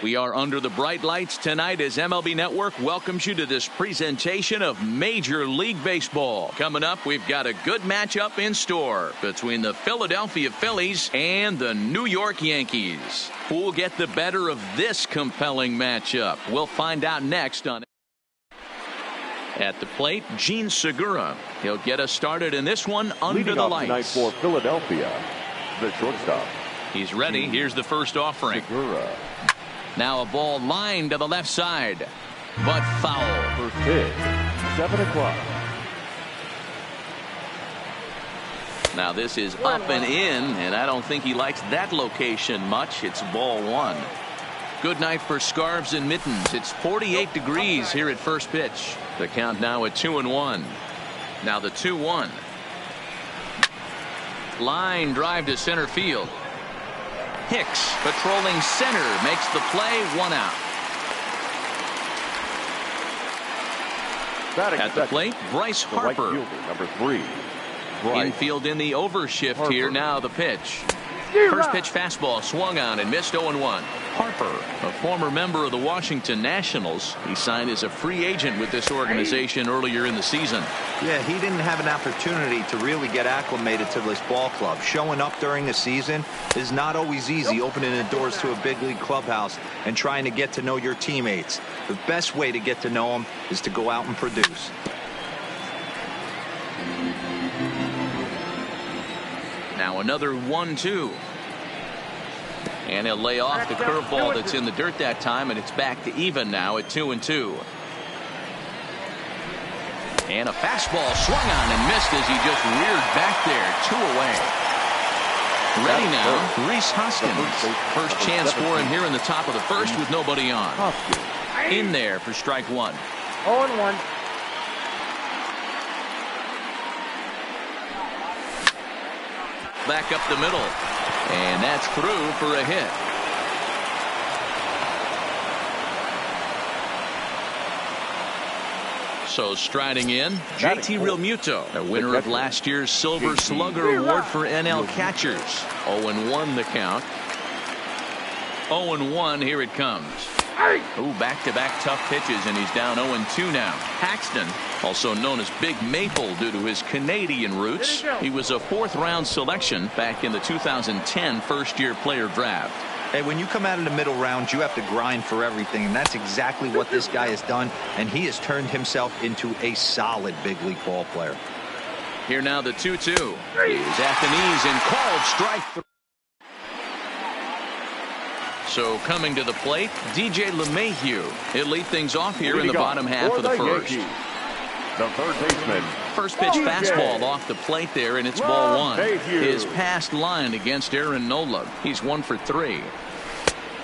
We are under the bright lights tonight as MLB Network welcomes you to this presentation of Major League Baseball. Coming up, we've got a good matchup in store between the Philadelphia Phillies and the New York Yankees. Who will get the better of this compelling matchup? We'll find out next on At the plate, Gene Segura. He'll get us started in this one under Leading the off lights. tonight for Philadelphia, the shortstop. He's ready. Here's the first offering. Segura. Now a ball lined to the left side, but foul. First pitch, 7 o'clock. Now this is up and in, and I don't think he likes that location much. It's ball one. Good night for scarves and mittens. It's 48 degrees here at first pitch. The count now at 2-1. Now the 2-1. Line drive to center field. Hicks patrolling center makes the play, 1 out. At the plate, Bryce Harper. Right fielder, number 3. Infield in the overshift Harper. here. Now the pitch. First pitch fastball swung on and missed. 0-1. Harper, a former member of the Washington Nationals. He signed as a free agent with this organization earlier in the season. Yeah, he didn't have an opportunity to really get acclimated to this ball club. Showing up during the season is not always easy, opening the doors to a big league clubhouse and trying to get to know your teammates. The best way to get to know them is to go out and produce. Now another 1-2. And he'll lay off the curveball that's in the dirt that time, and it's back to even now at 2-2. And a fastball swung on and missed as he just reared back there. 2 away. Ready now, Rhys Hoskins. First chance for him here in the top of the first with nobody on. In there for strike 1. 0-1. Back up the middle, and that's through for a hit. So striding in, JT Realmuto, the winner of last year's Silver Slugger Award for NL catchers. 0-1 the count. 0-1, here it comes. Ooh, back-to-back tough pitches, and he's down 0-2 now. Paxton, also known as Big Maple due to his Canadian roots. He was a 4th-round selection back in the 2010 first-year player draft. Hey, when you come out in the middle rounds, you have to grind for everything, and that's exactly what this guy has done, and he has turned himself into a solid big league ball player. Here now the 2-2. He's at the knees and called strike 3. So coming to the plate, DJ LeMahieu. He'll lead things off here in the bottom half of the first. The third baseman. First pitch fastball off the plate there, and it's ball 1. His passed line against Aaron Nola. He's 1 for 3.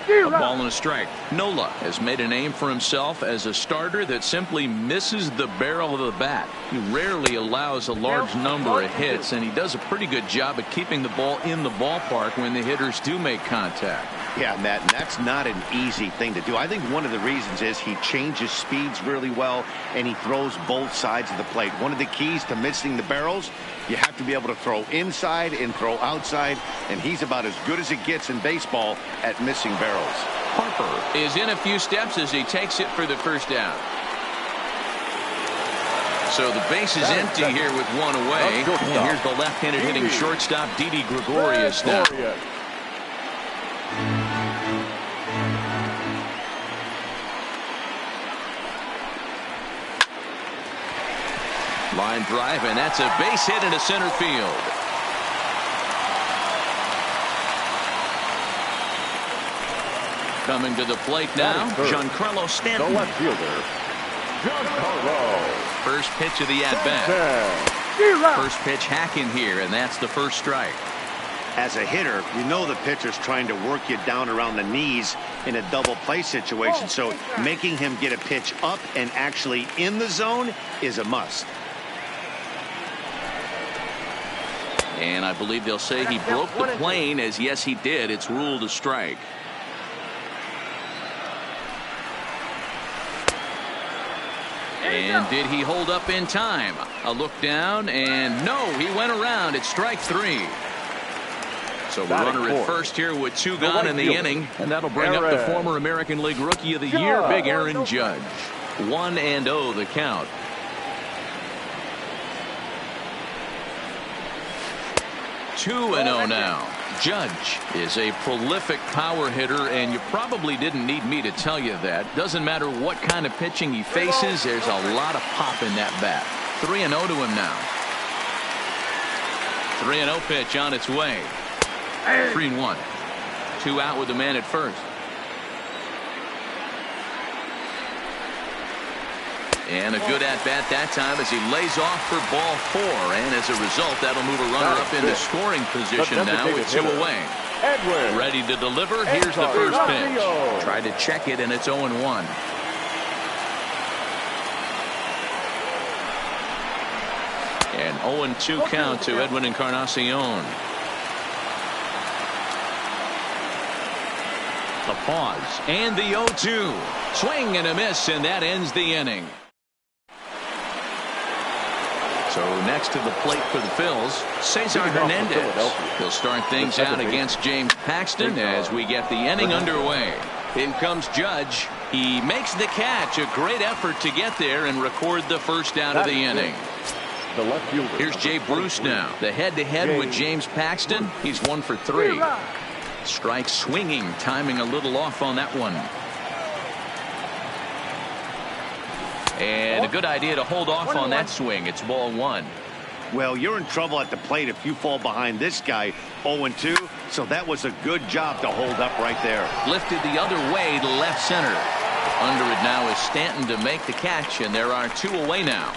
A ball and a strike. Nola has made a name for himself as a starter that simply misses the barrel of the bat. He rarely allows a large number of hits, and he does a pretty good job at keeping the ball in the ballpark when the hitters do make contact. Yeah, Matt, and that's not an easy thing to do. I think one of the reasons is he changes speeds really well, and he throws both sides of the plate. One of the keys to missing the barrels, you have to be able to throw inside and throw outside, and he's about as good as it gets in baseball at missing barrels. Harper is in a few steps as he takes it for the first down. So the base is empty here with 1 away. And here's the left-handed hitting shortstop, Didi Gregorius now. Line drive, and that's a base hit into center field. Coming to the plate now, Giancarlo Stanton. The left fielder, Giancarlo. First pitch of the at-bat. First pitch hacking here, and that's the first strike. As a hitter, you know the pitcher's trying to work you down around the knees in a double play situation, so making him get a pitch up and actually in the zone is a must. And I believe they'll say he broke the plane, as yes he did. It's ruled a strike. And did he hold up in time? A look down, and no, he went around. It's strike 3. So the runner at first here with 2 gone in the inning, and that'll bring up the former American League Rookie of the Year, Big Aaron Judge. 1-0 the count. Two and 0 now. Judge is a prolific power hitter, and you probably didn't need me to tell you that. Doesn't matter what kind of pitching he faces, there's a lot of pop in that bat. 3-0 to him now. 3-0 pitch on its way. 3-1. 2 out with the man at first. And a good at-bat that time as he lays off for ball 4. And as a result, that'll move a runner up into scoring position now with 2 away. Ready to deliver. Here's the first pitch. Tried to check it, and it's 0-1. And 0-2 count to Edwin Encarnacion. The pause and the 0-2. Swing and a miss, and that ends the inning. So next to the plate for the Phils, Cesar Hernandez. He'll start things out against James Paxton as we get the inning underway. In comes Judge. He makes the catch. A great effort to get there and record the first out of the inning. Here's Jay Bruce now. The head-to-head with James Paxton. He's 1 for 3. Strike swinging, timing a little off on that one. And a good idea to hold off on that swing. It's ball 1. Well, you're in trouble at the plate if you fall behind this guy. 0-2. So that was a good job to hold up right there. Lifted the other way to left center. Under it now is Stanton to make the catch, and there are 2 away now.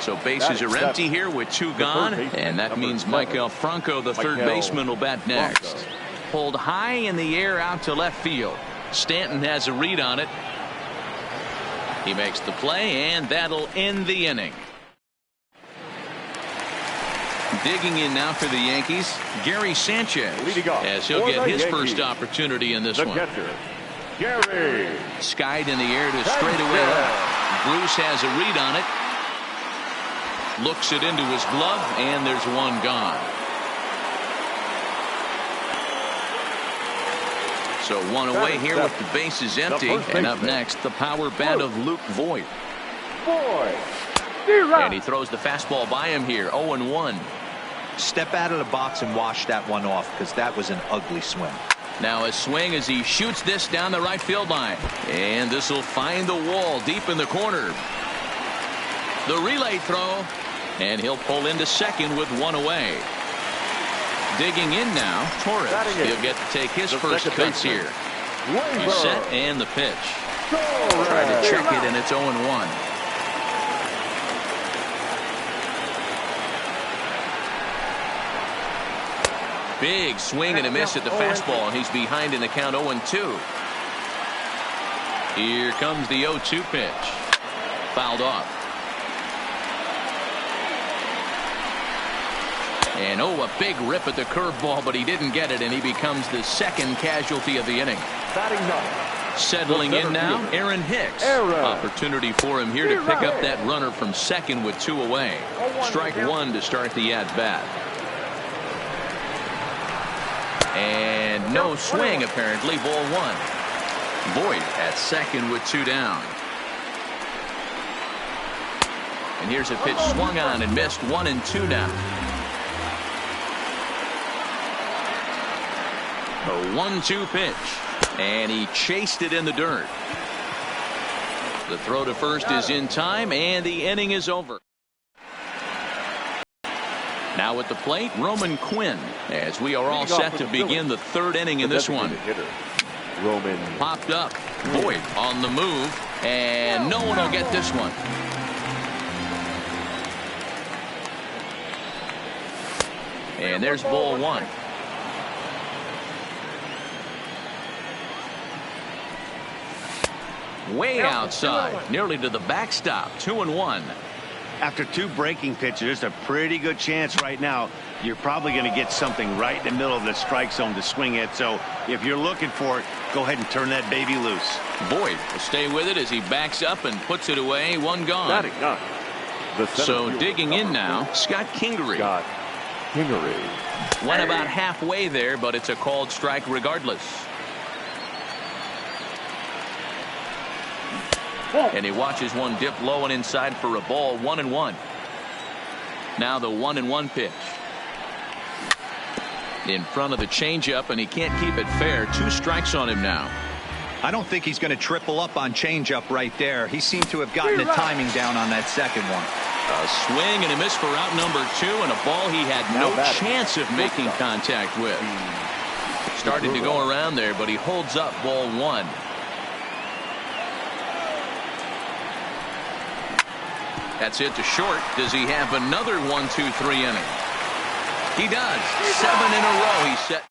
So bases are empty here with 2 gone, and that means Maikel Franco, the third baseman, will bat next. Pulled high in the air out to left field. Stanton has a read on it. He makes the play, and that'll end the inning. Digging in now for the Yankees, Gary Sanchez, as he'll get his first opportunity in this one. Gary. Skied in the air to straightaway left. Bruce has a read on it. Looks it into his glove, and there's 1 gone. So 1 away here with the bases empty. And up next, the power bat of Luke Voit. And he throws the fastball by him here. 0-1. Step out of the box and wash that one off, because that was an ugly swing. Now a swing as he shoots this down the right field line. And this will find the wall deep in the corner. The relay throw. And he'll pull into second with 1 away. Digging in now, Torres. He'll get to take his first cuts here. He's set, and the pitch. Trying to check it, and it's 0-1. Big swing and a miss at the fastball, and he's behind in the count 0-2. Here comes the 0-2 pitch. Fouled off. And a big rip at the curveball, but he didn't get it, and he becomes the second casualty of the inning. Settling in now, Aaron Hicks. Opportunity for him here to pick up that runner from second with 2 away. Strike 1 to start the at-bat. And no swing, apparently. Ball 1. Voit at second with 2 down. And here's a pitch swung on and missed. 1-2 now. A 1-2 pitch, and he chased it in the dirt. The throw to first is in time, and the inning is over. Now at the plate, Roman Quinn, as we are all set to begin the 3rd inning in this one. Roman Popped up. Voit on the move, and no one will get this one. And there's ball 1. Way outside, nearly to the backstop. 2-1. After 2 breaking pitches, there's a pretty good chance right now you're probably going to get something right in the middle of the strike zone to swing at. So if you're looking for it, go ahead and turn that baby loose. Voit will stay with it as he backs up and puts it away. 1 gone. So digging in now, Scott Kingery. Kingery. Went about halfway there, but it's a called strike regardless. And he watches one dip low and inside for a ball. 1-1. Now the 1-1 pitch. In front of the changeup, and he can't keep it fair. 2 strikes on him now. I don't think he's going to triple up on changeup right there. He seemed to have gotten the timing down on that second one. A swing and a miss for out number 2, and a ball he had no chance of making contact with. Started to go around there, but he holds up ball 1. That's it to short. Does he have another 1-2-3 inning? He does. 7 in a row. He's set.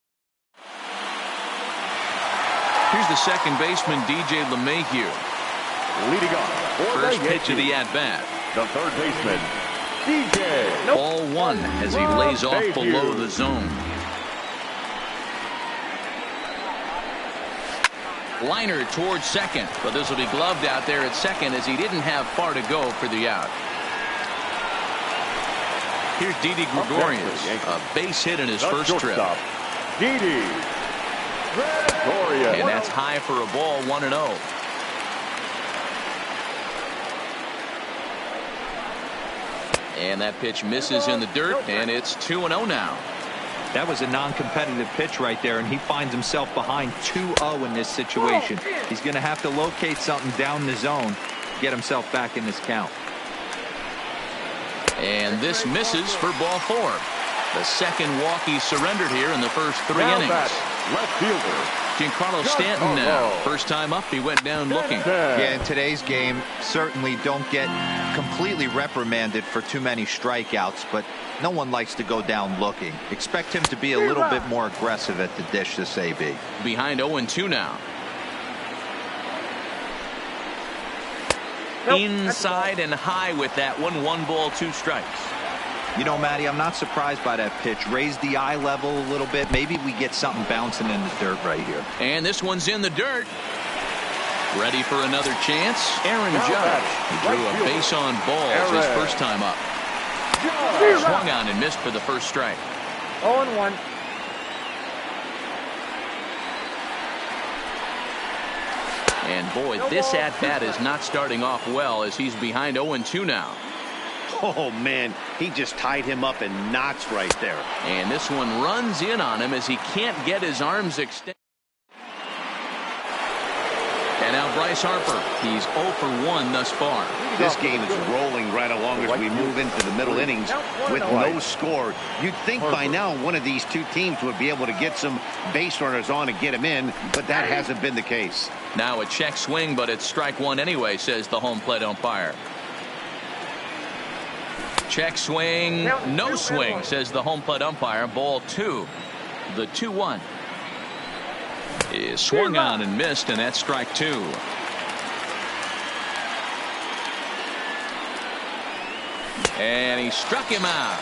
Here's the second baseman, DJ LeMahieu. Leading off for First the pitch of Yankees, the at-bat. the third baseman, DJ. Ball 1 as he lays off below the zone. Liner towards second, but this will be gloved out there at second as he didn't have far to go for the out. Here's Didi Gregorius, a base hit in his first trip. Didi Gregorius. And that's high for a ball. 1-0. And that pitch misses in the dirt, and it's 2-0 now. That was a non-competitive pitch right there, and he finds himself behind 2-0 in this situation. He's going to have to locate something down the zone, get himself back in this count. And this misses for ball 4. The second walk he surrendered here in the first 3 Now innings. left fielder, Giancarlo Stanton now. First time up, he went down looking. Yeah, in today's game, certainly don't get completely reprimanded for too many strikeouts, but no one likes to go down looking. Expect him to be a little bit more aggressive at the dish this AB. Behind 0-2 now. Inside and high with that one. 1 ball, 2 strikes. You know, Matty, I'm not surprised by that pitch. Raise the eye level a little bit. Maybe we get something bouncing in the dirt right here. And this one's in the dirt. Ready for another chance. Aaron Judge. He drew a base on balls his first time up. Swung on and missed for the first strike. 0-1. And boy, this at-bat is not starting off well as he's behind 0-2 now. Oh, man, he just tied him up in knots right there. And this one runs in on him as he can't get his arms extended. And now Bryce Harper. He's 0 for 1 thus far. This game is rolling right along as we move into the middle innings with no score. You'd think by now one of these two teams would be able to get some base runners on and get him in, but that hasn't been the case. Now a check swing, but it's strike 1 anyway, says the home plate umpire. Check swing, no swing, says the home plate umpire. Ball 2. The 2-1 is swung on and missed, and that's strike 2. And he struck him out.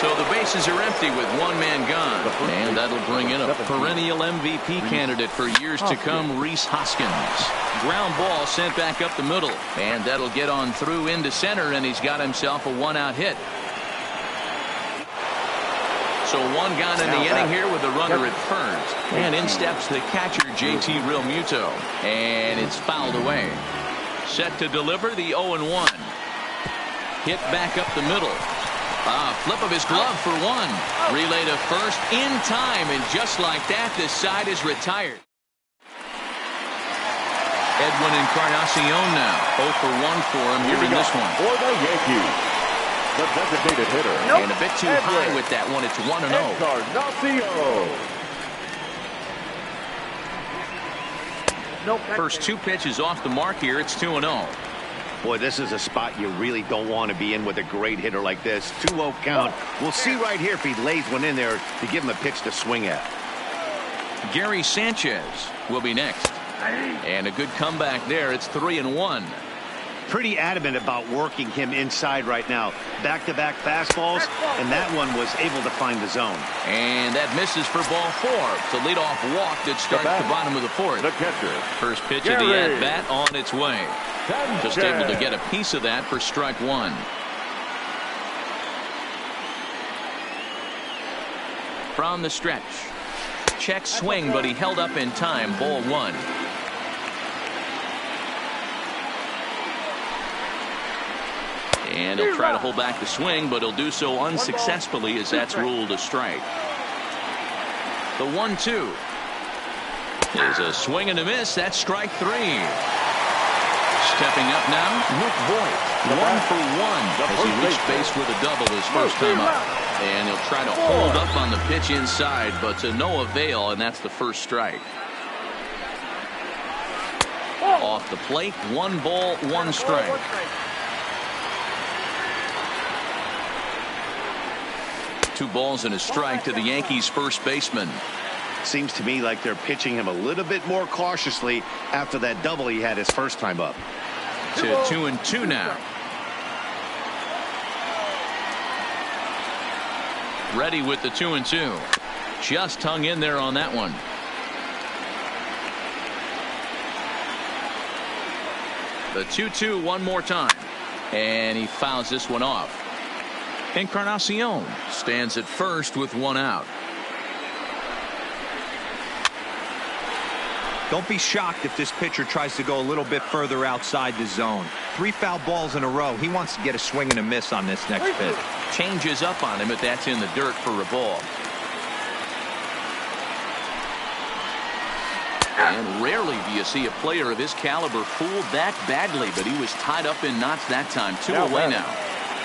So the bases are empty with 1 man gone. And that'll bring in a perennial MVP candidate for years to come, Rhys Hoskins. Ground ball sent back up the middle. And that'll get on through into center, and he's got himself a 1-out hit. So 1 gone in the inning here with a runner at first. And in steps the catcher, JT Realmuto. And it's fouled away. Set to deliver the 0-1. Hit back up the middle. Flip of his glove for 1. Relay to first in time, and just like that, this side is retired. Edwin Encarnacion now. 0 for 1 for him here in this one. For the Yankees, the designated hitter. And a bit too high with that one. It's 1-0. First 2 pitches off the mark here. It's 2-0. Boy, this is a spot you really don't want to be in with a great hitter like this. 2-0 count. We'll see right here if he lays one in there to give him a pitch to swing at. Gary Sanchez will be next. And a good comeback there. It's 3-1. Pretty adamant about working him inside right now. Back-to-back fastballs, and that one was able to find the zone. And that misses for ball 4. It's a leadoff walk that starts the bottom of the 4th. The catcher. First pitch of the at-bat on its way. Just able to get a piece of that for strike 1. from the stretch. Check swing, but he held up in time. Ball one. And he'll try to hold back the swing, but he'll do so unsuccessfully as that's ruled a strike. The 1-2 is a swing and a miss. That's strike three. Stepping up now, Luke Voigt. 1 for 1 as he reached base with a double his first time up. And he'll try to hold up on the pitch inside, but to no avail, and that's the first strike. Off the plate, 1 ball, 1 strike. Two balls and a strike to the Yankees first baseman. Seems to me like they're pitching him a little bit more cautiously after that double he had his first time up. To 2-2 now. Ready with the 2-2. Just hung in there on that one. The 2-2 one more time. And he fouls this one off. Encarnacion stands at first with 1 out. Don't be shocked if this pitcher tries to go a little bit further outside the zone. 3 foul balls in a row. He wants to get a swing and a miss on this next pitch. Changes up on him, but that's in the dirt for a ball. And rarely do you see a player of his caliber fooled that badly, but he was tied up in knots that time. 2 away now.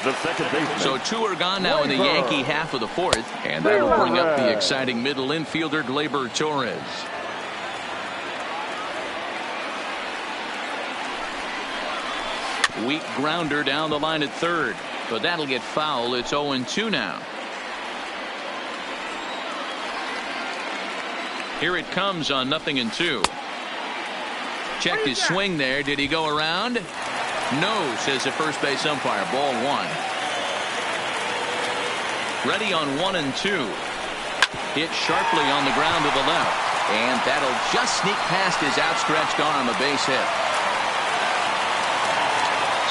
The second baseman. So 2 are gone now in the Yankee half of the 4th, and that'll bring up the exciting middle infielder Gleyber Torres. Weak grounder down the line at third, but that'll get foul. It's 0-2 now. Here it comes on 0-2. Checked his swing there. Did he go around? No, says the first base umpire. Ball 1. Ready on 1-2. Hit sharply on the ground to the left, and that'll just sneak past his outstretched arm. A base hit.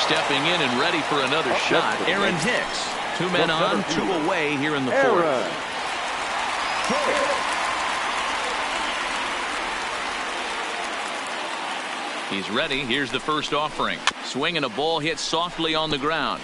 Stepping in and ready for another shot, Aaron Hicks. 2 men on, 2 away here in the 4th. He's ready. Here's the first offering. Swing and a ball hit softly on the ground.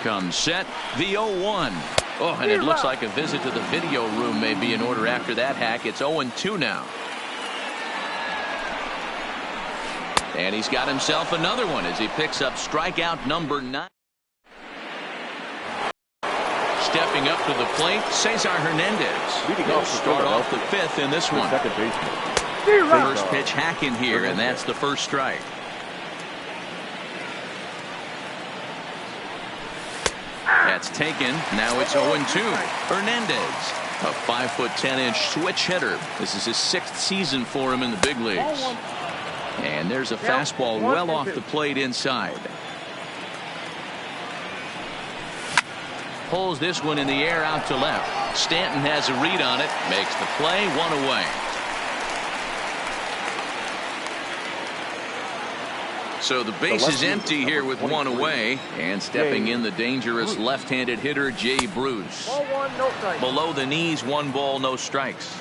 Comes set, the 0-1. Oh, and it looks like a visit to the video room may be in order after that hack. It's 0-2 now. And he's got himself another one as he picks up strikeout number 9. Stepping up to the plate, Cesar Hernandez. He'll start off the 5th in this one. First pitch hack in here, and that's the first strike. That's taken. Now it's 0-2. Hernandez, a 5'10" switch hitter. This is his 6th season for him in the big leagues. And there's a fastball well off the plate inside. Pulls this one in the air out to left. Stanton has a read on it. Makes the play. 1 away. So the base is empty here with 1 away, and stepping in the dangerous left-handed hitter Jay Bruce. Below the knees, 1 ball, no strikes.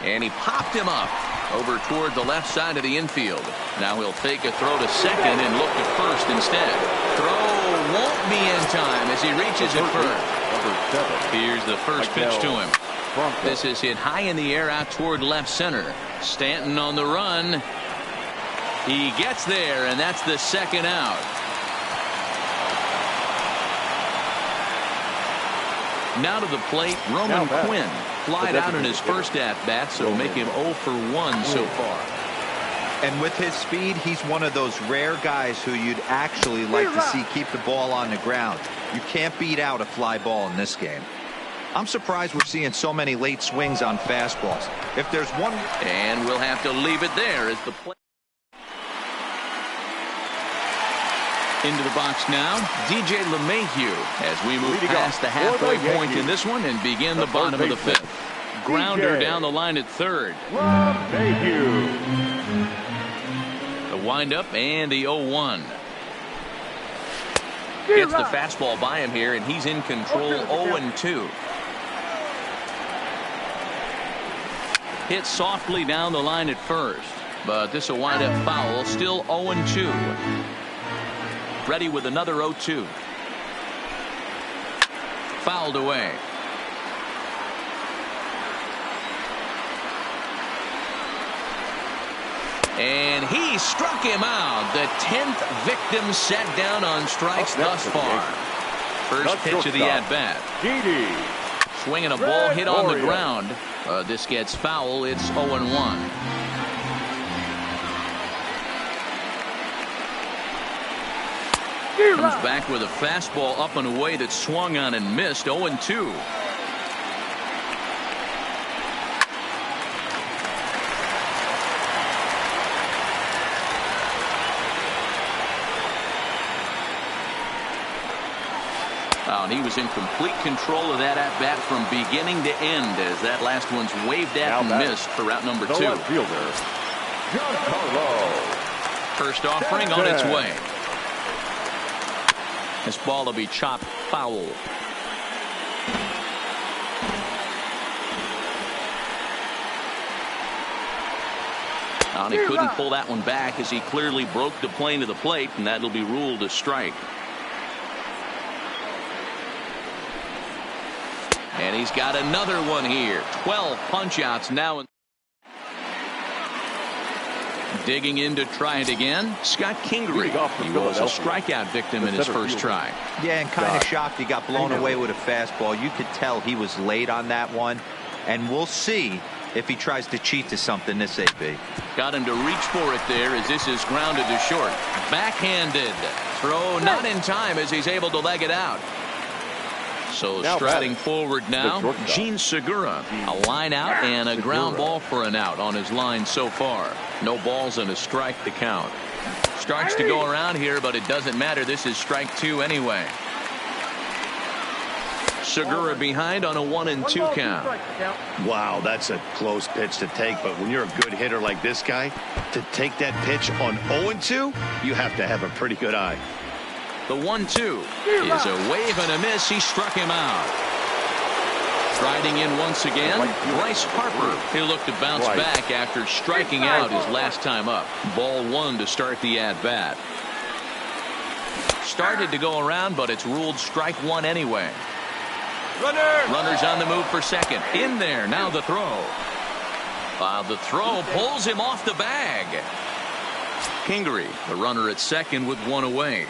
And he popped him up over toward the left side of the infield. Now he'll take a throw to second and look to first instead. Throw won't be in time as he reaches it first. Here's the first pitch to him. This is hit high in the air out toward left center. Stanton on the run. He gets there, and that's the second out. Now to the plate, Roman Quinn. Flied out in his first at-bat, so make him 0 for 1 so far. And with his speed, he's one of those rare guys who you'd actually like to see keep the ball on the ground. You can't beat out a fly ball in this game. I'm surprised we're seeing so many late swings on fastballs. If there's one... And we'll have to leave it there as the play. Into the box now, DJ LeMahieu as we move past the halfway point in this one and begin the bottom of the fifth. Grounder down the line at third. LeMahieu. The windup and the 0-1. Gets the fastball by him here, and he's in control 0-2. Hit softly down the line at first, but this will wind up foul. Still 0-2. Ready with another 0-2. Fouled away. And he struck him out. The 10th victim set down on strikes thus far. First pitch of the at-bat. Swinging a ball hit on the ground. This gets foul. It's 0-1. Comes back with a fastball up and away that swung on and missed. 0-2. And he was in complete control of that at-bat from beginning to end as that last one's waved at and missed for route number 2. First offering on its way. This ball will be chopped foul. And he couldn't pull that one back as he clearly broke the plane of the plate, and that'll be ruled a strike. And he's got another one here. 12 punch-outs now. Digging in to try it again, Scott Kingery. He was a strikeout victim in his first try. Yeah, and kind of shocked he got blown away with a fastball. You could tell he was late on that one. And we'll see if he tries to cheat to something this AB. Got him to reach for it there as this is grounded to short. Backhanded. Throw not in time as he's able to leg it out. So striding forward now, Gene Segura. A line out and a ground ball for an out on his line so far. No balls and a strike to count. Starts to go around here, but it doesn't matter. This is strike 2 anyway. Segura behind on a 1-2 count. Wow, that's a close pitch to take, but when you're a good hitter like this guy, to take that pitch on 0-2, you have to have a pretty good eye. The 1-2 is a wave and a miss. He struck him out. Striding in once again, Bryce Harper. He'll look to bounce back after striking out his last time up. Ball 1 to start the at-bat. Started to go around, but it's ruled strike 1 anyway. Runners on the move for second. In there, now the throw. The throw pulls him off the bag. Kingery, the runner at second with 1 away.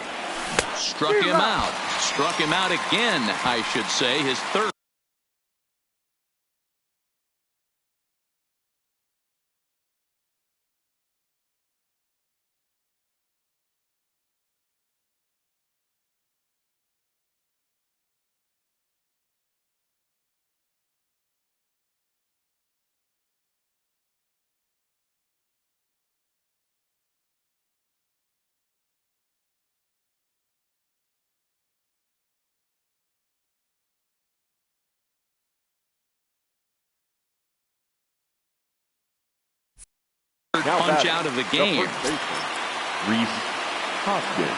Struck him out. Struck him out again, I should say, his third. Punch out of the game. Reese Hoskins.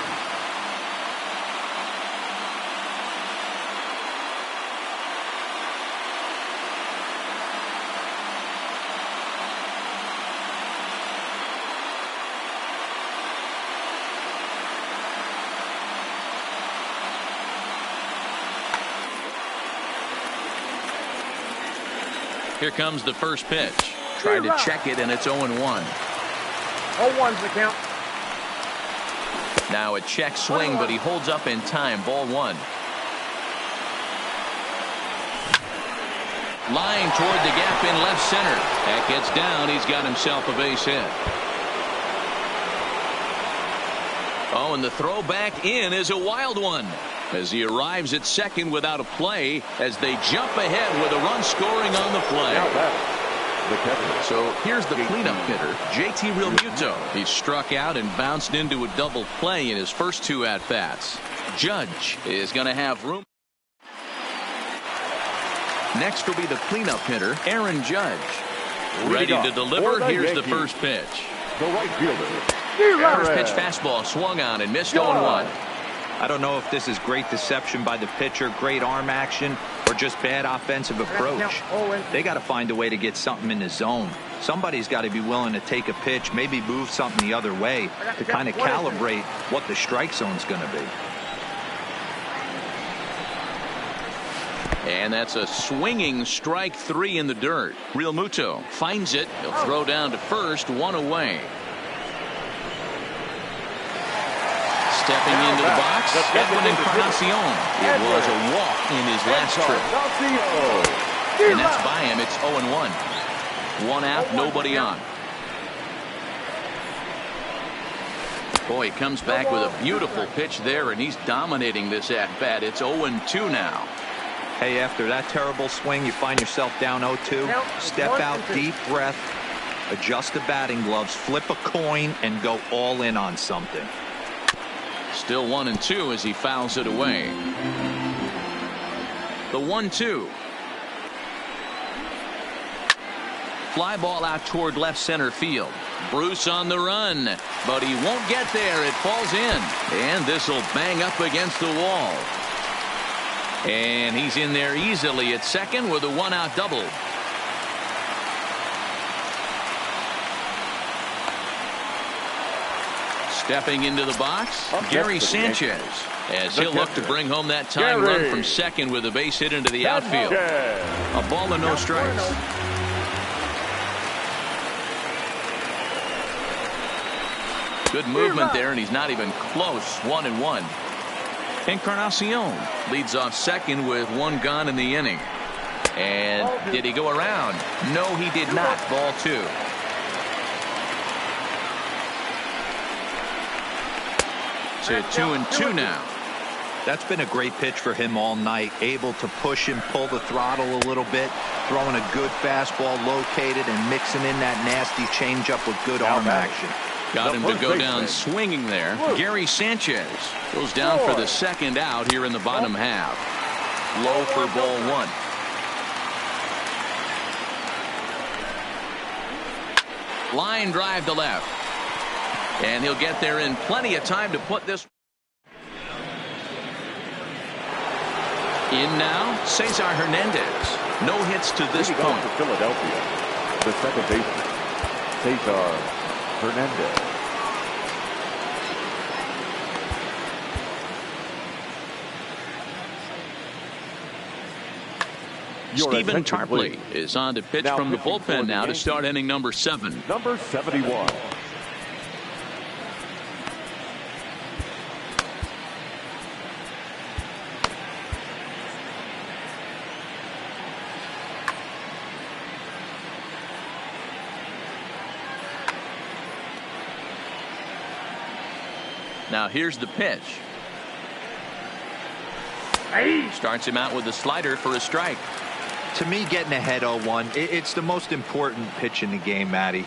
Here comes the first pitch. Tried to check it, and it's 0-1. 0-1's the count. Now a check swing, but he holds up in time. Ball 1. Line toward the gap in left center. That gets down. He's got himself a base hit. Oh, and the throw back in is a wild one as he arrives at second without a play as they jump ahead with a run scoring on the play. So here's the cleanup hitter, JT Realmuto. He struck out and bounced into a double play in his first two at-bats. Judge is going to have room. Next will be the cleanup hitter, Aaron Judge. Ready to deliver. Here's the first pitch. The right fielder. First pitch fastball swung on and missed 0-1. I don't know if this is great deception by the pitcher, great arm action, or just bad offensive approach. They got to find a way to get something in the zone. Somebody's got to be willing to take a pitch, maybe move something the other way to kind of calibrate what the strike zone's going to be. And that's a swinging strike three in the dirt. Realmuto finds it. He'll throw down to first, one away. Stepping into the box, Edwin Encarnacion. It was a walk in his last trip. And that's by him. It's 0-1. One out, nobody on. Boy, he comes back with a beautiful pitch there, and he's dominating this at-bat. It's 0-2 now. Hey, after that terrible swing, you find yourself down 0-2. Step out, deep breath, adjust the batting gloves, flip a coin, and go all in on something. Still 1-2 as he fouls it away. The 1-2. Fly ball out toward left center field. Bruce on the run, but he won't get there. It falls in, and this will bang up against the wall. And he's in there easily at second with a one-out double. Stepping into the box, Gary Sanchez, as he'll look to bring home that tying run from second with a base hit into the outfield. A ball and no strikes. Good movement there, and he's not even close. 1-1. Encarnacion leads off second with one gone in the inning. And did he go around? No, he did not. Ball two. To 2-2 now. That's been a great pitch for him all night. Able to push and pull the throttle a little bit. Throwing a good fastball located and mixing in that nasty changeup with good arm action. Got him to go down swinging there. Gary Sanchez goes down for the second out here in the bottom half. Low for ball one. Line drive to left. And he'll get there in plenty of time to put this. In now, Cesar Hernandez. No hits to this point. For Philadelphia, the second baseman, Cesar Hernandez. Stephen Tarpley is on to pitch from the bullpen now to start inning number 7. Number 71. Now here's the pitch. Starts him out with a slider for a strike. To me, getting ahead 0-1, it's the most important pitch in the game, Matty.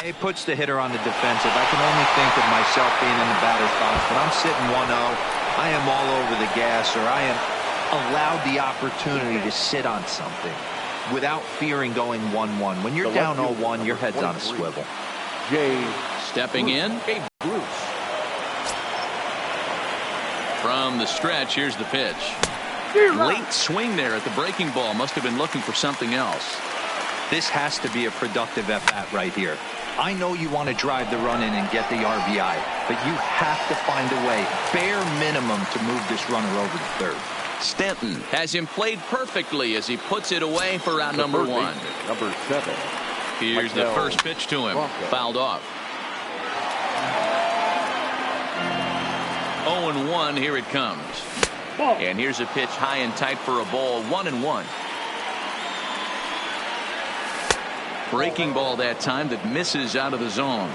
It puts the hitter on the defensive. I can only think of myself being in the batter's box. When I'm sitting 1-0, I am all over the gas, or I am allowed the opportunity to sit on something without fearing going 1-1. When you're down 0-1, your head's on a swivel. Stepping in, Bruce. From the stretch, here's the pitch. Late swing there at the breaking ball. Must have been looking for something else. This has to be a productive at-bat right here. I know you want to drive the run in and get the RBI, but you have to find a way, bare minimum, to move this runner over to third. Stanton has him played perfectly as he puts it away for out number 1. Number 7. Here's the first pitch to him. Fouled off. 0-1. Here it comes. And here's a pitch high and tight for a ball. 1-1. Breaking ball that time that misses out of the zone.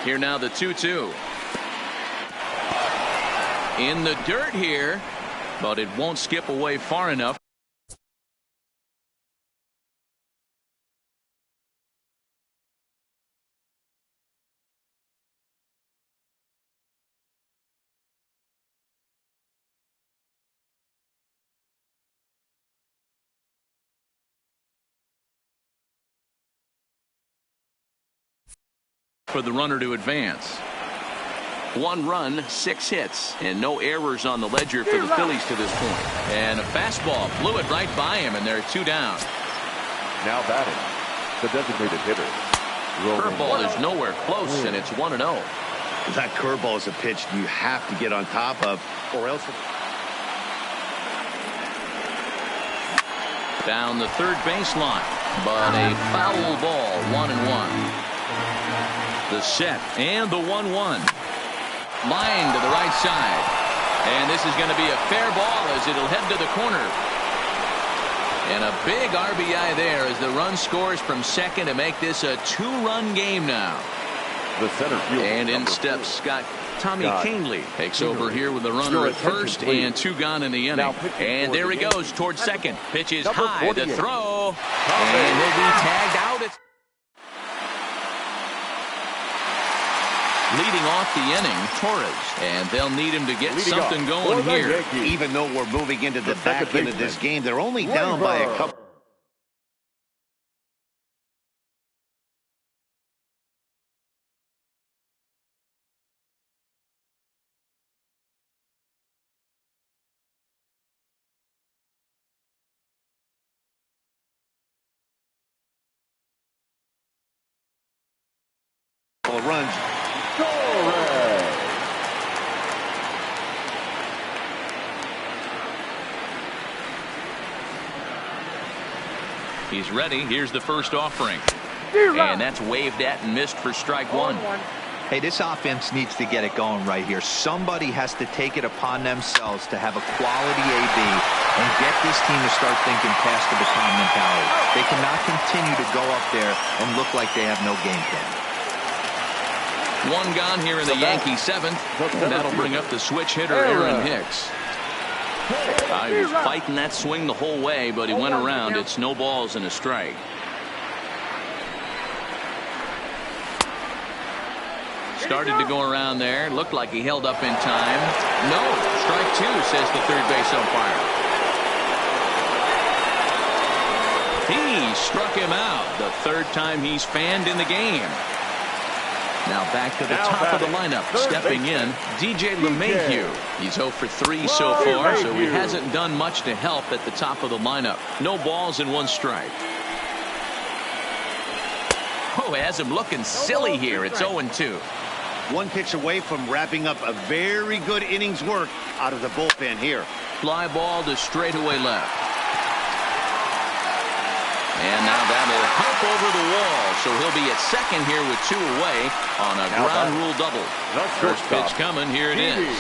Here now the 2-2. In the dirt here, but it won't skip away far enough. For the runner to advance. 1 run, 6 hits, and no errors on the ledger for the Phillies to this point. And a fastball blew it right by him, and they're 2 down. Now batting, the designated hitter. Curveball is nowhere close, and it's 1-0. That curveball is a pitch you have to get on top of, or else. Down the third baseline, but a foul ball, 1-1. The set and the 1-1. Line to the right side. And this is going to be a fair ball as it'll head to the corner. And a big RBI there as the run scores from second to make this a 2-run game now. The center fielder. And in steps Tommy Canely. Takes over here with the runner at first and 2 gone in the inning. And there he goes towards second. Pitch is high. The throw. And he'll be tagged out. Leading off the inning, Torres, and they'll need him to get something going here. Even though we're moving into the back end of this game, they're only down by a couple. Runs. He's ready. Here's the first offering. And that's waved at and missed for strike 1. Hey, this offense needs to get it going right here. Somebody has to take it upon themselves to have a quality AB and get this team to start thinking past the baton mentality. They cannot continue to go up there and look like they have no game plan. 1 gone here in the Yankee 7th. And that'll bring up the switch hitter, Aaron Hicks. He was fighting that swing the whole way, but he went around. It's no balls and a strike. Started to go around there. Looked like he held up in time. No, strike 2, says the third base umpire. He struck him out. The 3rd time he's fanned in the game. Now back to the top of the lineup. Stepping in, DJ LeMahieu. He's 0 for 3 so far, so he hasn't done much to help at the top of the lineup. No balls and 1 strike. Oh, has him looking silly here. It's 0-2. 1 pitch away from wrapping up a very good innings work out of the bullpen here. Fly ball to straightaway left. And now that'll hop over the wall, so he'll be at second here with 2 away on a ground rule double. First pitch coming, here it is.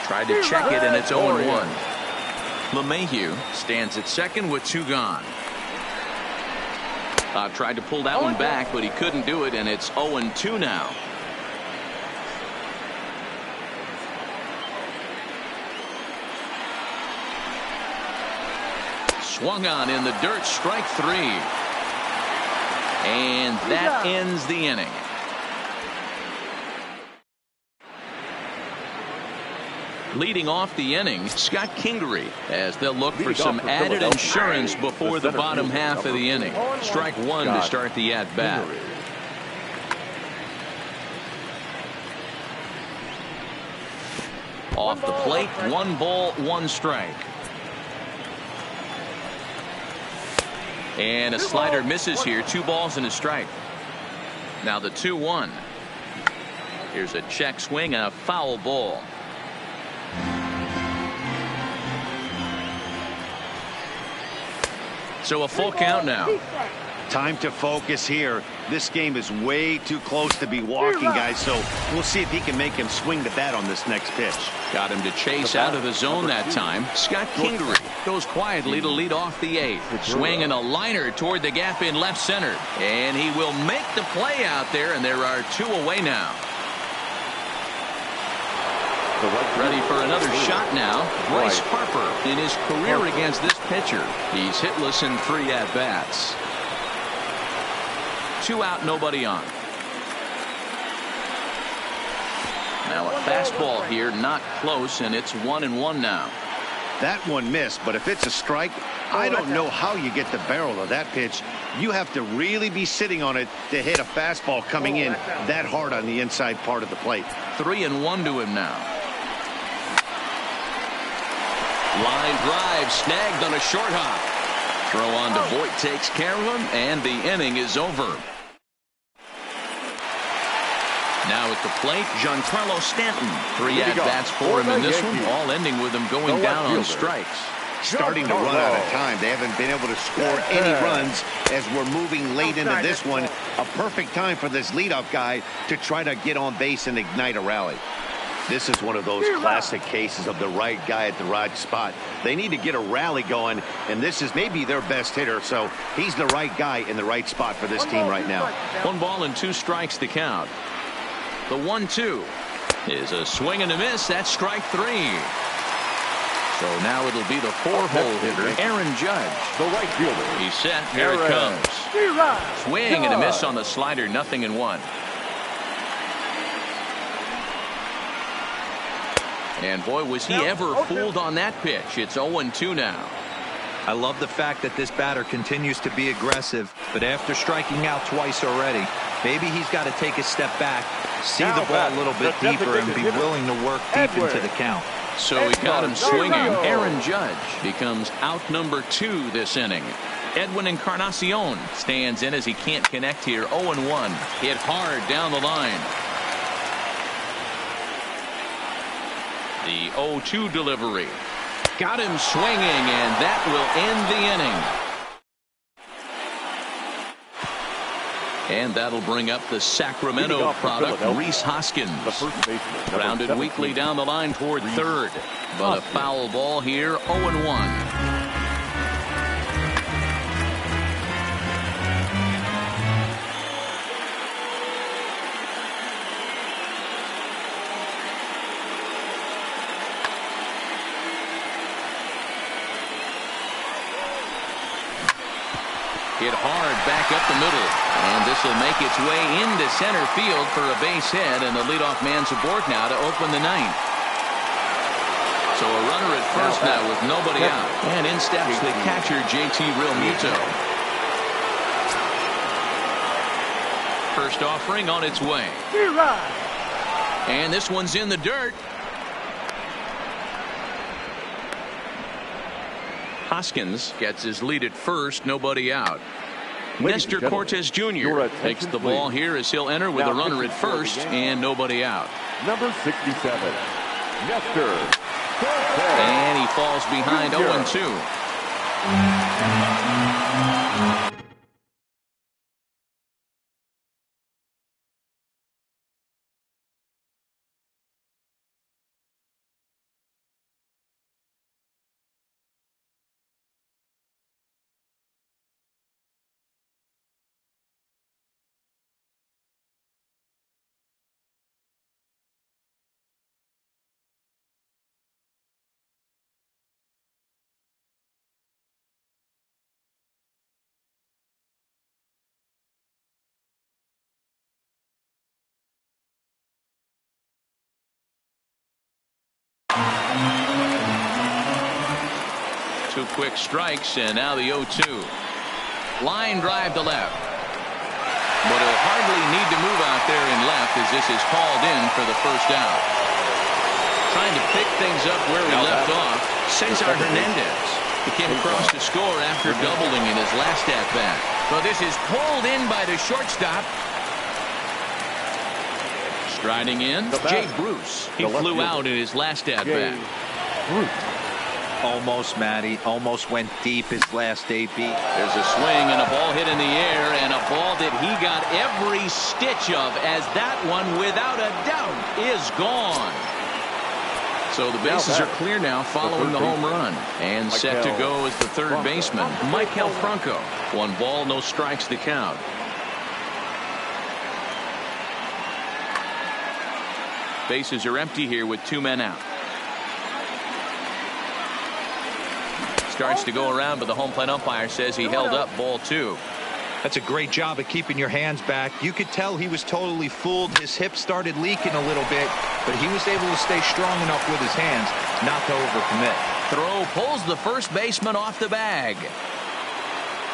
Tried to check it, and it's 0-1. LeMahieu stands at second with 2 gone. Tried to pull that one back, but he couldn't do it, and it's 0-2 now. Swung on in the dirt, strike 3. And that ends the inning. Leading off the inning, Scott Kingery, as they'll look for some added insurance before the bottom half of the inning. Strike 1 to start the at-bat. Off the plate, 1 ball, 1 strike. And a slider misses here. 2 balls and a strike. Now the 2-1. Here's a check swing and a foul ball. So a full count now. Time to focus here. This game is way too close to be walking, guys, so we'll see if he can make him swing the bat on this next pitch. Got him to chase out of the zone that time. Scott Kingery goes quietly to lead off the eighth. Swinging a liner toward the gap in left center. And he will make the play out there, and there are two away now. Ready for another shot now. Bryce Harper in his career against this pitcher. He's hitless in 3 at-bats. 2 out, nobody on. Now a fastball here, not close, and it's 1-1 now. That one missed, but if it's a strike, I don't know how you get the barrel of that pitch. You have to really be sitting on it to hit a fastball coming in that hard on the inside part of the plate. 3-1 to him now. Line drive snagged on a short hop. Throw on to Voit takes care of him, and the inning is over. Now at the plate, Giancarlo Stanton. 3 at-bats for him in this one, all ending with him going down on strikes. Starting to run out of time. They haven't been able to score any runs as we're moving late into this one. A perfect time for this leadoff guy to try to get on base and ignite a rally. This is one of those classic cases of the right guy at the right spot. They need to get a rally going, and this is maybe their best hitter, so he's the right guy in the right spot for this team right now. 1 ball and 2 strikes to count. The 1-2 is a swing and a miss. That's strike 3. So now it'll be the 4-hole hitter, Aaron Judge. The right fielder. He's set. Here it comes. Swing and a miss on the slider. 0-1. And boy, was he ever fooled on that pitch. It's 0-2 now. I love the fact that this batter continues to be aggressive, but after striking out twice already, maybe he's got to take a step back, see the ball a little bit deeper, and be willing to work deep into the count. So he got him swinging. Aaron Judge becomes out number 2 this inning. Edwin Encarnacion stands in as he can't connect here. 0-1. Hit hard down the line. The 0-2 delivery. Got him swinging, and that will end the inning. And that'll bring up the Sacramento product, Rhys Hoskins. Grounded weakly down the line toward third. But a foul ball here, 0-1. Hit hard back up the middle, and this will make its way into center field for a base hit, and the leadoff man's aboard now to open the 9th. So a runner at first now with nobody out, and in steps the catcher JT Realmuto. First offering on its way, and this one's in the dirt. Hoskins gets his lead at first, nobody out. Nestor Cortez Jr. takes the ball here as he'll enter with a runner at first and nobody out. Number 67, Nestor. And he falls behind 0-2. Two quick strikes, and now the 0-2. Line drive to left. But he'll hardly need to move out there in left as this is called in for the first out. Trying to pick things up where he left off, Cesar Hernandez. He came across to score after doubling in his last at-bat. So this is pulled in by the shortstop. Striding in, Jay Bruce. He flew out in his last at-bat. Almost, Matty. Almost went deep his last AB. There's a swing and a ball hit in the air, and a ball that he got every stitch of, as that one, without a doubt, is gone. So the bases are clear now following the home run. And set to go is the third baseman, Michael Franco. 1 ball, no strikes to count. Bases are empty here with 2 men out. Starts to go around, but the home plate umpire says he held up ball 2. That's a great job of keeping your hands back. You could tell he was totally fooled. His hip started leaking a little bit, but he was able to stay strong enough with his hands not to overcommit. Throw pulls the first baseman off the bag.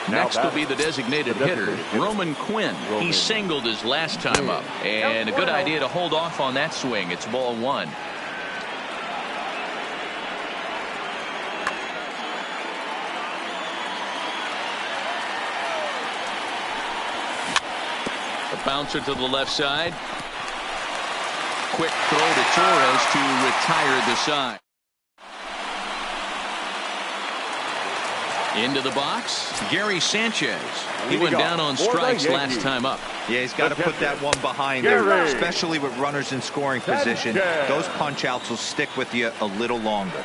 Next will be the designated hitter, Roman Quinn. He singled his last time up, and a good idea to hold off on that swing. It's ball 1. A bouncer to the left side. Quick throw to Torres to retire the side. Into the box, Gary Sanchez. He went down on strikes last time up. Yeah, he's got to put that one behind him, especially with runners in scoring position. Those punch outs will stick with you a little longer.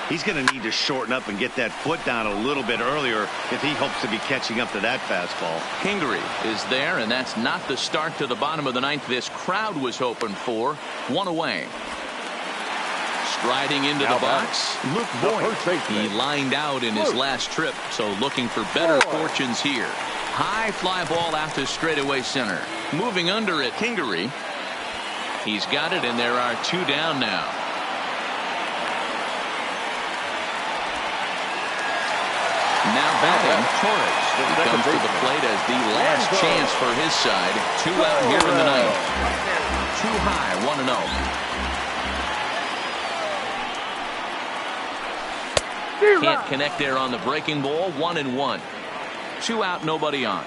He's going to need to shorten up and get that foot down a little bit earlier if he hopes to be catching up to that fastball. Kingery is there, and that's not the start to the bottom of the 9th this crowd was hoping for. 1 away. Striding into the box, Luke Boyd. He lined out in his last trip, so looking for better fortunes here. High fly ball out to straightaway center. Moving under it, Kingery. He's got it, and there are 2 down now. Now batting, Torres. He comes to the plate as the last chance for his side. 2 out here in the 9th. Too high, 1-0. Can't connect there on the breaking ball. 1-1. 2 out, nobody on.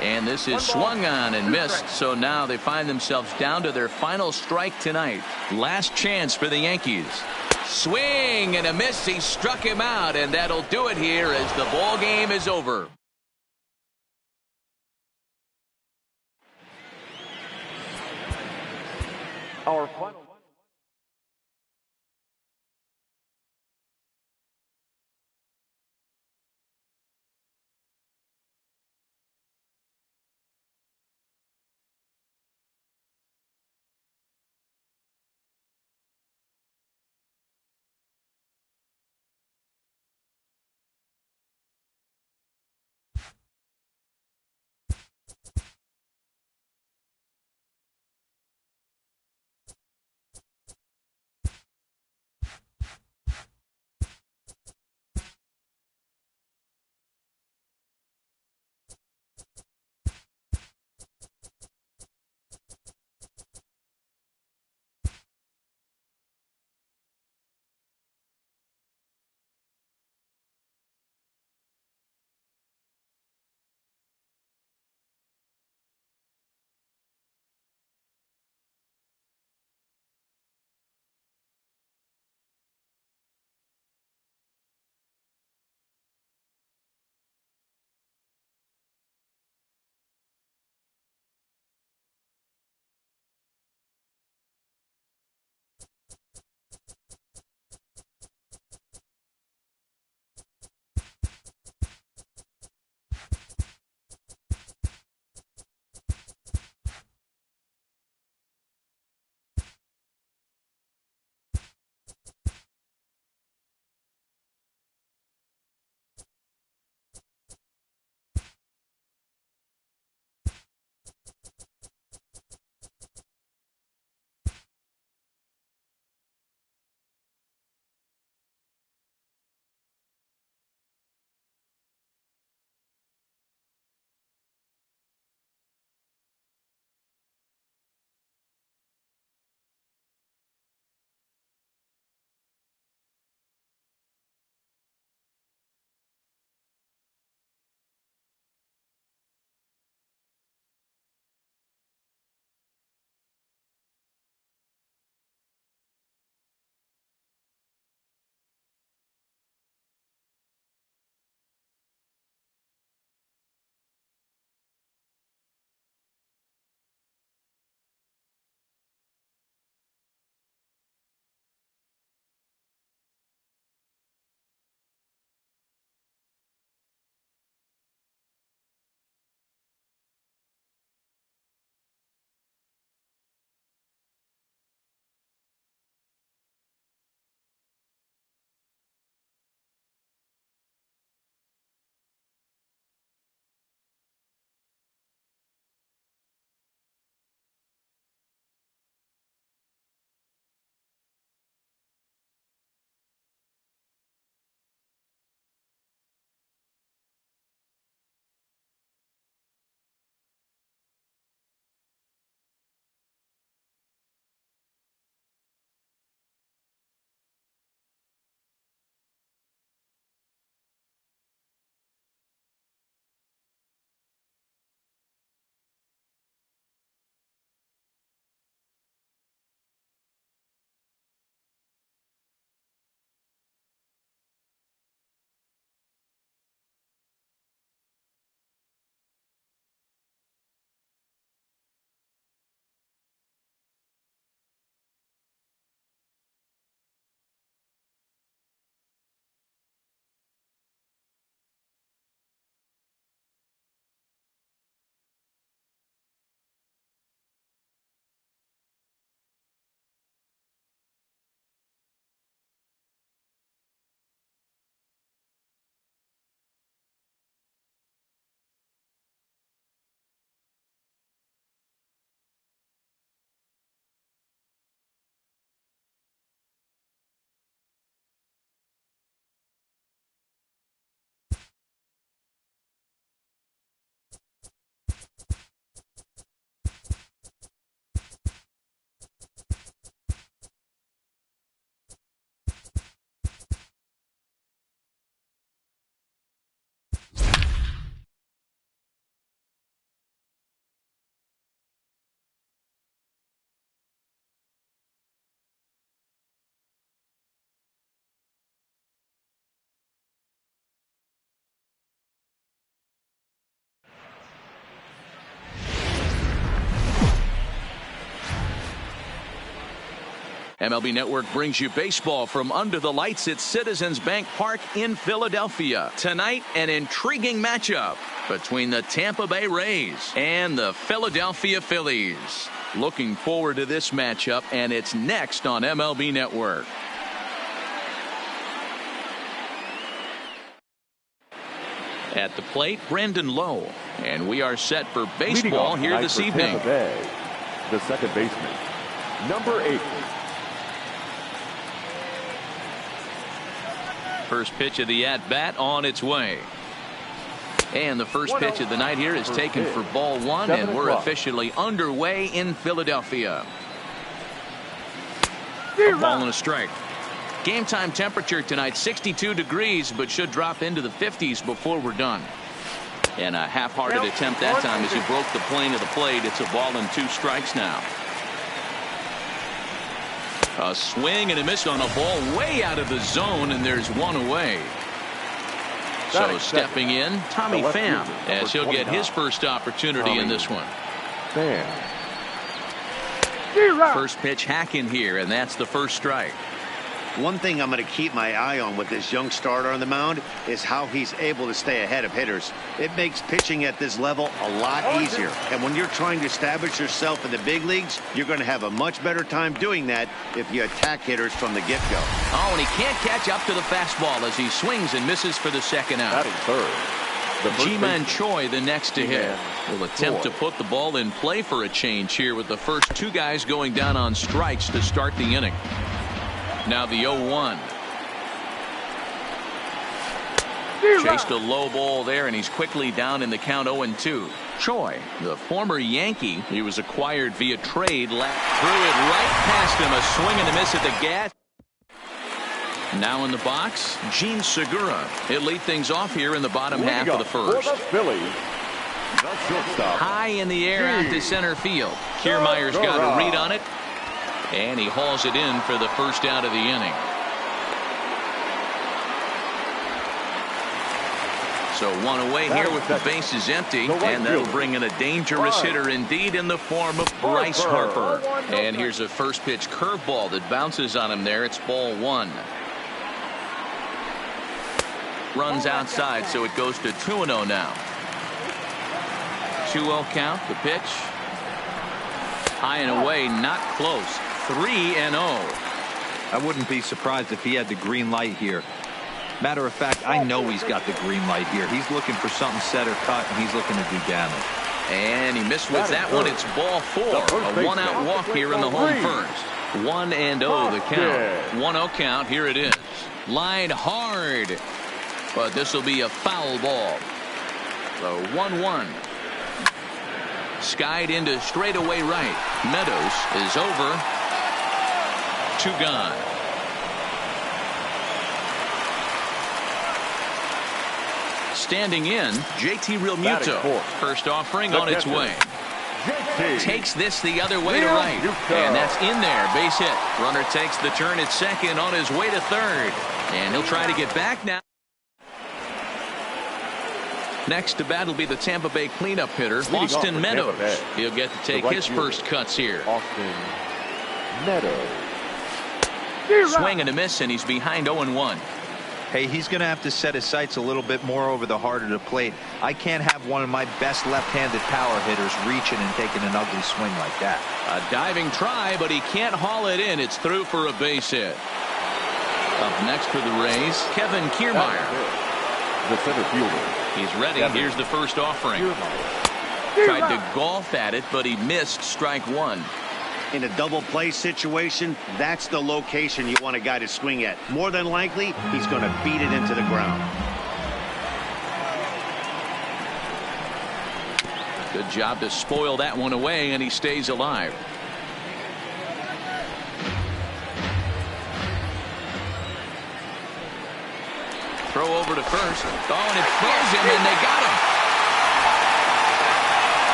And this is swung on and missed. So now they find themselves down to their final strike tonight. Last chance for the Yankees. Swing and a miss. He struck him out, and that'll do it here as the ball game is over. Our final MLB Network brings you baseball from under the lights at Citizens Bank Park in Philadelphia. Tonight, an intriguing matchup between the Tampa Bay Rays and the Philadelphia Phillies. Looking forward to this matchup, and it's next on MLB Network. At the plate, Brendan Lowe. And we are set for baseball here this evening. Tampa Bay, the second baseman, number 8. First pitch of the at-bat on its way. And the first pitch of the night here is taken for ball 1, and we're officially underway in Philadelphia. A ball and a strike. Game time temperature tonight 62 degrees, but should drop into the 50s before we're done. And a half-hearted attempt that time as he broke the plane of the plate. It's a ball and 2 strikes now. A swing and a miss on a ball way out of the zone, and there's 1 away. So stepping in, Tommy Pham, as he'll get his first opportunity in this one. First pitch hack in here, and that's the first strike. One thing I'm going to keep my eye on with this young starter on the mound is how he's able to stay ahead of hitters. It makes pitching at this level a lot easier. And when you're trying to establish yourself in the big leagues, you're going to have a much better time doing that if you attack hitters from the get-go. Oh, and he can't catch up to the fastball as he swings and misses for the second out. Ji-Man Choi, the next to hit, will attempt to put the ball in play for a change here with the first 2 guys going down on strikes to start the inning. Now the 0-1. Chased a low ball there, and he's quickly down in the count 0-2. Choi, the former Yankee, he was acquired via trade, threw it right past him. A swing and a miss at the gas. Now in the box, Gene Segura. He'll lead things off here in the bottom half of the first. High in the air out to center field. Kiermaier's got a read on it. And he hauls it in for the first out of the inning. So 1 away here with the bases empty. And that'll bring in a dangerous hitter indeed in the form of Bryce Harper. And here's a first pitch curveball that bounces on him there. It's ball 1. Runs outside, so it goes to 2-0 now. 2-0 count, the pitch. High and away, not close. 3-0. I wouldn't be surprised if he had the green light here. Matter of fact, I know he's got the green light here. He's looking for something set or cut, and he's looking to do damage. And he missed with that one. It's ball 4. A 1-out walk here in the home first. 1-0 the count. 1-0 count. Here it is. Lined hard. But this will be a foul ball. So 1-1. Skied into straightaway right. Meadows is over. 2 gone. Standing in, JT Realmuto. First offering on its way. Takes this the other way to right. And that's in there. Base hit. Runner takes the turn at second on his way to third. And he'll try to get back now. Next to bat will be the Tampa Bay cleanup hitter, Austin Meadows. He'll get to take his first cuts here. Austin Meadows. Swing and a miss, and he's behind 0-1. Hey, he's going to have to set his sights a little bit more over the heart of the plate. I can't have one of my best left-handed power hitters reaching and taking an ugly swing like that. A diving try, but he can't haul it in. It's through for a base hit. Up next for the Rays, Kevin Kiermaier. The center fielder. He's ready. Here's the first offering. Tried to golf at it, but he missed strike 1. In a double play situation, that's the location you want a guy to swing at. More than likely, he's going to beat it into the ground. Good job to spoil that one away, and he stays alive. Throw over to first. Oh, and it throws him, and they got him.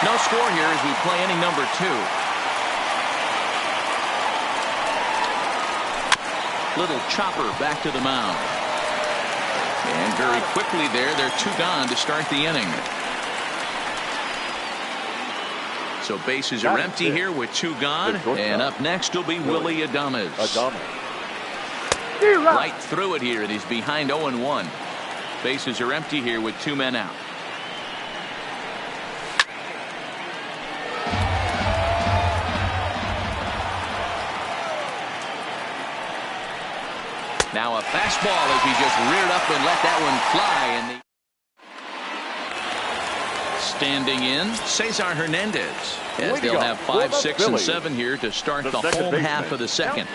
No score here as we play inning number 2. Little chopper back to the mound. And very quickly there, they're 2 gone to start the inning. So bases are empty here with 2 gone. And up next will be Willie Adames. Right through it here, and he's behind 0-1. Bases are empty here with 2 men out. Now a fastball as he just reared up and let that one fly. And standing in, Cesar Hernandez. As they'll have 5, 6, and 7 here to start the home half of the second.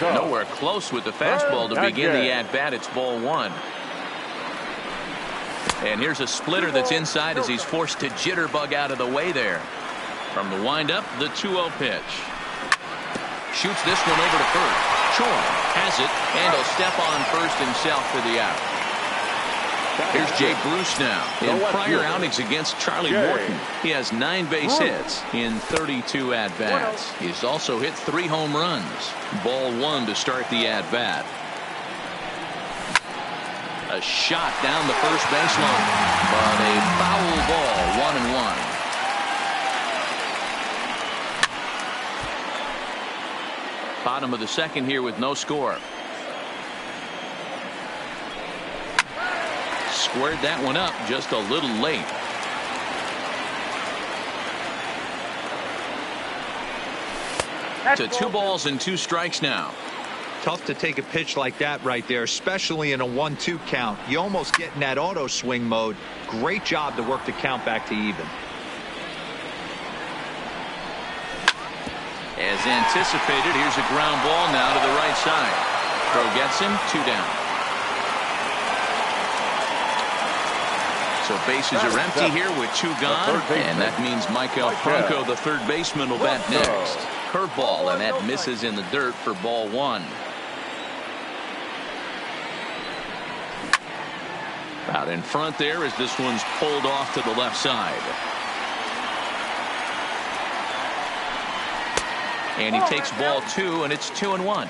Nowhere close with the fastball to begin the at-bat. It's ball 1. And here's a splitter that's inside as he's forced to jitterbug out of the way there. From the windup, the 2-0 pitch. Shoots this one over to first. Choi has it, and he'll step on first himself for the out. Here's Jay Bruce now. In prior outings against Charlie Morton, he has 9 base hits in 32 at-bats. He's also hit 3 home runs. Ball 1 to start the at-bat. A shot down the first baseline, but a foul ball, 1-1. Bottom of the second here with no score. Squared that one up just a little late. To 2 balls and 2 strikes now. Tough to take a pitch like that right there, especially in a 1-2 count. You almost get in that auto swing mode. Great job to work the count back to even. As anticipated, here's a ground ball now to the right side. Throw gets him, 2 down. So bases are empty here with 2 gone, and that means Michael Franco, the third baseman, will bat next. Curveball, and that misses in the dirt for ball 1. Out in front there as this one's pulled off to the left side. And he takes ball 2, and it's 2-1.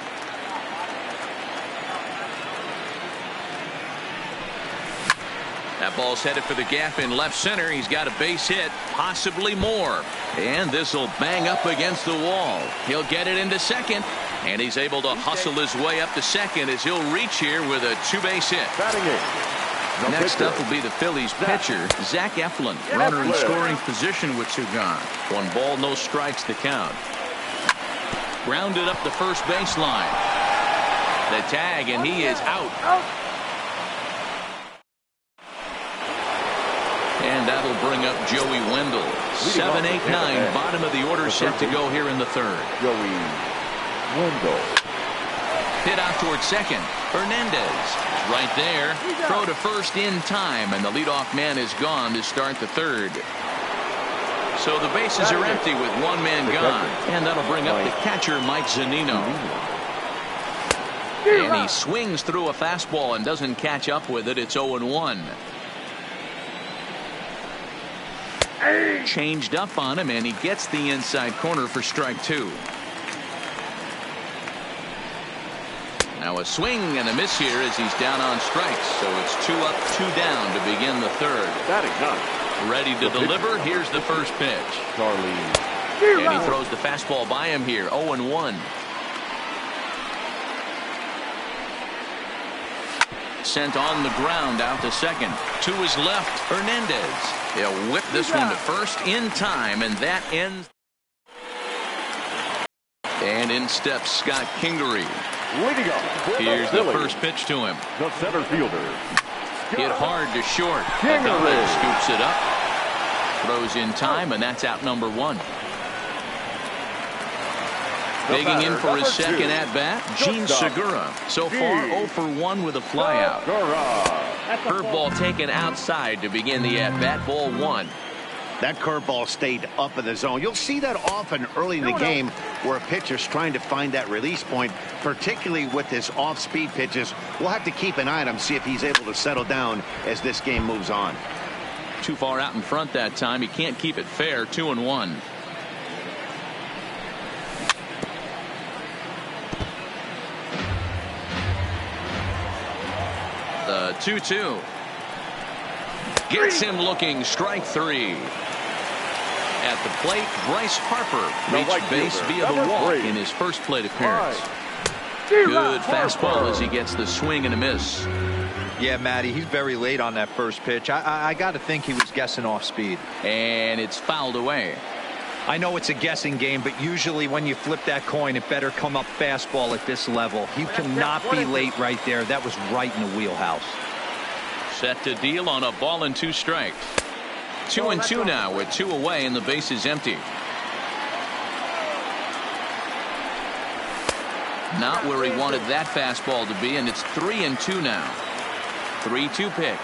That ball's headed for the gap in left center. He's got a base hit, possibly more. And this will bang up against the wall. He'll get it into second, and he's able to hustle his way up to second as he'll reach here with a 2-base hit. Next up will be the Phillies pitcher, Zach Eflin. Runner in scoring position with 2 gone. 1 ball, no strikes to count. Grounded up the first baseline. The tag, and he is out. And that'll bring up Joey Wendell. 7, 8, 9. Bottom of the order set to go here in the third. Joey Wendell. Hit out toward second. Hernandez right there. Throw to first in time, and the leadoff man is gone to start the third. So the bases are empty with 1 man gone. And that'll bring up the catcher, Mike Zunino. And he swings through a fastball and doesn't catch up with it. It's 0-1. Changed up on him, and he gets the inside corner for strike 2. Now a swing and a miss here as he's down on strikes. So it's 2 up, 2 down to begin the third. Ready to deliver. Here's the first pitch. And he throws the fastball by him here. 0-1. Sent on the ground out to second. To his left, Hernandez. He'll whip this one to first in time, and that ends. And in steps Scott Kingery. Here's the first pitch to him. The center fielder. Hit hard to short. Adames scoops it up. Throws in time, and that's out number 1. Digging in for his second at-bat, Gene Segura. So far, 0 for 1 with a flyout. Curveball taken outside to begin the at-bat, ball 1. That curveball stayed up in the zone. You'll see that often early in the game where a pitcher's trying to find that release point, particularly with his off-speed pitches. We'll have to keep an eye on him, see if he's able to settle down as this game moves on. Too far out in front that time. He can't keep it fair. 2-1. The 2-2. Gets him looking. Strike 3. At the plate, Bryce Harper reached base via the walk in his first plate appearance. Good fastball as he gets the swing and a miss. Yeah, Matty, he's very late on that first pitch. I got to think he was guessing off speed. And it's fouled away. I know it's a guessing game, but usually when you flip that coin, it better come up fastball at this level. He cannot be late right there. That was right in the wheelhouse. Set to deal on a ball and 2 strikes. 2-2 now with 2 away and the base is empty. Not where he wanted that fastball to be, and it's 3-2 now. 3-2 pitch.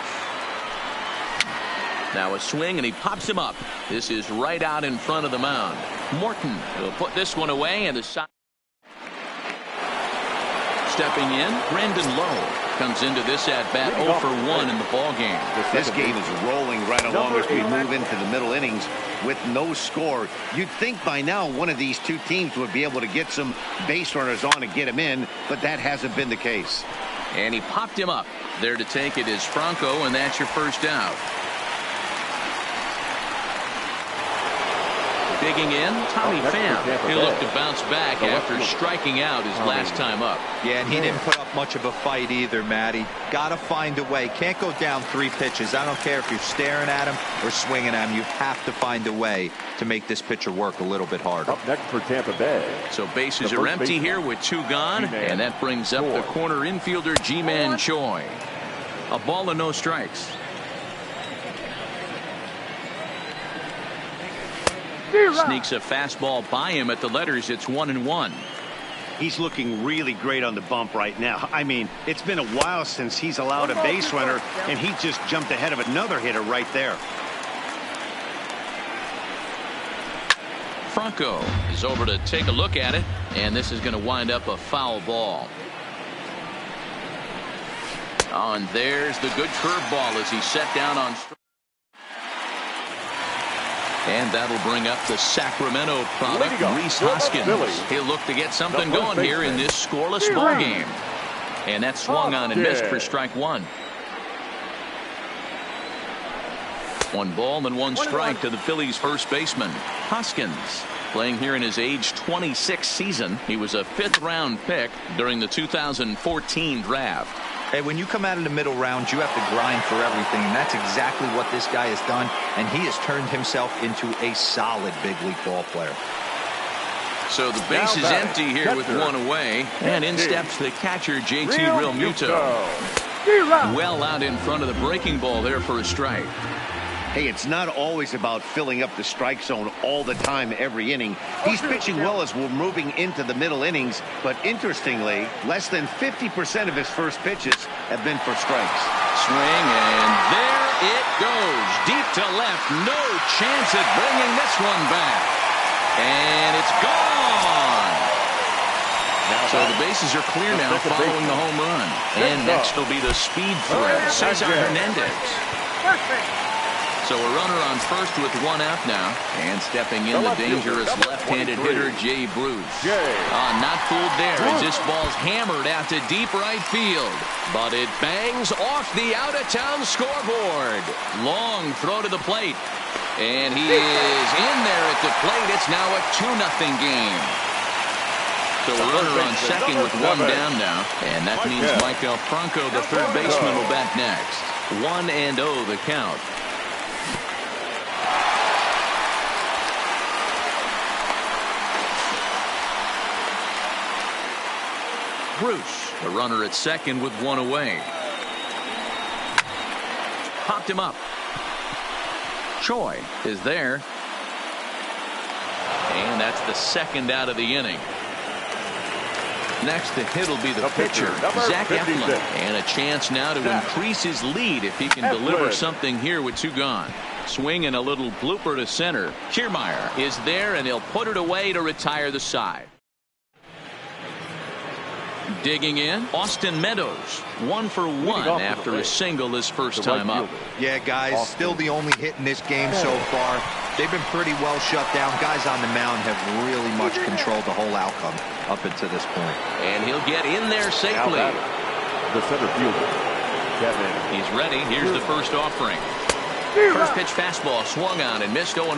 Now a swing, and he pops him up. This is right out in front of the mound. Morton will put this one away, and the side. Stepping in, Brandon Lowe comes into this at bat 0 for 1 in the ball game. This game is rolling right along as we move into the middle innings with no score. You'd think by now one of these two teams would be able to get some base runners on and get him in, but that hasn't been the case. And he popped him up. There to take it is Franco, and that's your first out. Digging in, Tommy Pham. He'll look to bounce back after striking out his last time up. Yeah, and he didn't put up much of a fight either, Matty. Got to find a way. Can't go down 3 pitches. I don't care if you're staring at him or swinging at him. You have to find a way to make this pitcher work a little bit harder. Up next for Tampa Bay. So bases are empty here with 2 gone, and that brings up the corner infielder Ji-Man Choi. A ball and no strikes. Sneaks a fastball by him at the letters. It's 1-1. He's looking really great on the bump right now. I mean, it's been a while since he's allowed a base runner, and he just jumped ahead of another hitter right there. Franco is over to take a look at it, and this is going to wind up a foul ball. Oh, and there's the good curveball as he set down on strike. And that'll bring up the Sacramento product, Rhys Hoskins. He'll look to get something going here in this scoreless ball game. And that swung on and missed for strike 1. 1 ball and 1 strike to the Phillies first baseman. Hoskins playing here in his age 26 season. He was a 5th-round pick during the 2014 draft. Hey, when you come out in the middle rounds, you have to grind for everything, and that's exactly what this guy has done, and he has turned himself into a solid big league ball player. So the base is empty here with 1 away, and in steps the catcher, JT Realmuto. Well out in front of the breaking ball there for a strike. Hey, it's not always about filling up the strike zone all the time every inning. He's pitching well as we're moving into the middle innings, but interestingly, less than 50% of his first pitches have been for strikes. Swing, and there it goes. Deep to left. No chance at bringing this one back. And it's gone. So the bases are clear now following the home run. And next will be the speed threat, Cesar Hernandez. So a runner on first with 1 out now. And stepping in the dangerous left-handed hitter, Jay Bruce. Not fooled there as this ball's hammered out to deep right field. But it bangs off the out-of-town scoreboard. Long throw to the plate. And he is in there at the plate. It's now a 2-0 game. So a runner on second with 1 down now. And that means Michael Franco, the third baseman, will bat next. 1-0 the count. Bruce, the runner at second with 1 away. Popped him up. Choi is there. And that's the 2nd out of the inning. Next to hit will be the pitcher, Zach Eflin. And a chance now to increase his lead if he can deliver something here with 2 gone. Swing and a little blooper to center. Kiermaier is there, and he'll put it away to retire the side. Digging in, Austin Meadows, 1 for 1 after a single his first time up. Yeah, guys, still the only hit in this game so far. They've been pretty well shut down. Guys on the mound have really much controlled the whole outcome up until this point. And he'll get in there safely. The center fielder, Kevin. He's ready. Here's the first offering. First pitch fastball swung on and missed 0-1.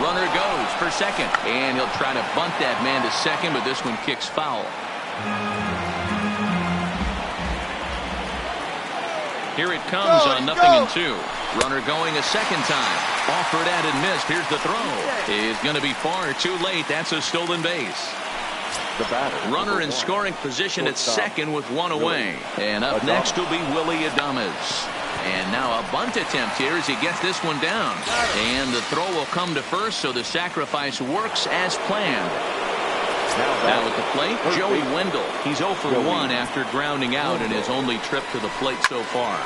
Runner goes for second, and he'll try to bunt that man to second, but this one kicks foul. Here it comes on 0-2. Runner going a second time. Offered at and missed. Here's the throw. Is going to be far too late. That's a stolen base. The batter. Runner in scoring position at second with one away. And up next will be Willie Adames. And now a bunt attempt here as he gets this one down. And the throw will come to first, so the sacrifice works as planned. Now at the plate, Joey Wendell. He's 0 for 1 after grounding out in his only trip to the plate so far.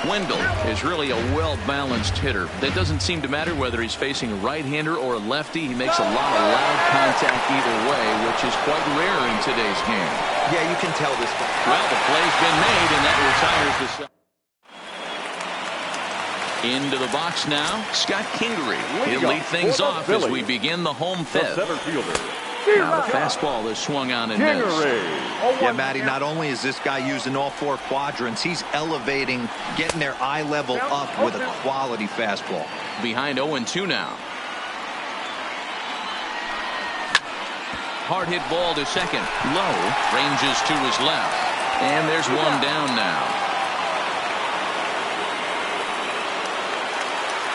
Wendell is really a well-balanced hitter. That doesn't seem to matter whether he's facing a right-hander or a lefty. He makes a lot of loud contact either way, which is quite rare in today's game. Yeah, you can tell this. Well, the play's been made, and that retires the side. Into the box now, Scott Kingery. He'll lead things off as we begin the home fifth. Now the fastball is swung on and missed. Yeah, Matty, not only is this guy using all four quadrants, he's elevating, getting their eye level up with a quality fastball. Behind 0-2 now. Hard hit ball to second. Low, ranges to his left. And there's one down now.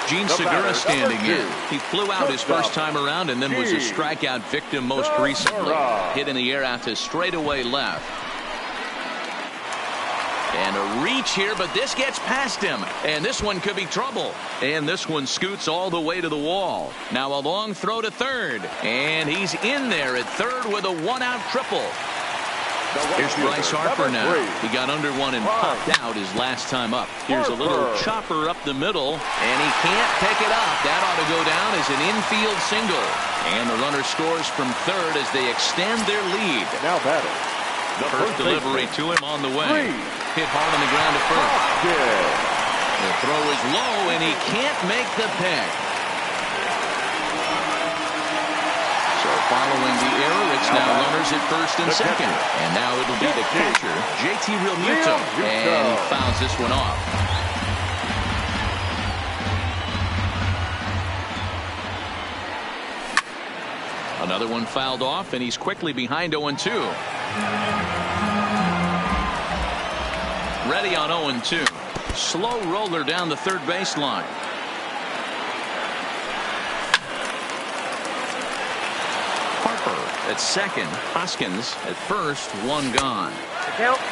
Gene Segura standing in. He flew out his first time around and then was a strikeout victim most recently. Hit in the air out to straightaway left. And a reach here, but this gets past him. And this one could be trouble. And this one scoots all the way to the wall. Now a long throw to third. And he's in there at third with a one-out triple. Here's Bryce Harper now. He got under one and popped out his last time up. Here's a little chopper up the middle, and he can't pick it up. That ought to go down as an infield single. And the runner scores from third as they extend their lead. Now batting. The first delivery to him on the way. Hit hard on the ground to first. The throw is low, and he can't make the pick. Following the error, it's now runners at first and second. And now it'll be the catcher, JT Realmuto. And he fouls this one off. Another one fouled off, and he's quickly behind 0-2. Ready on 0-2. Slow roller down the third baseline. At second, Hoskins at first, one gone.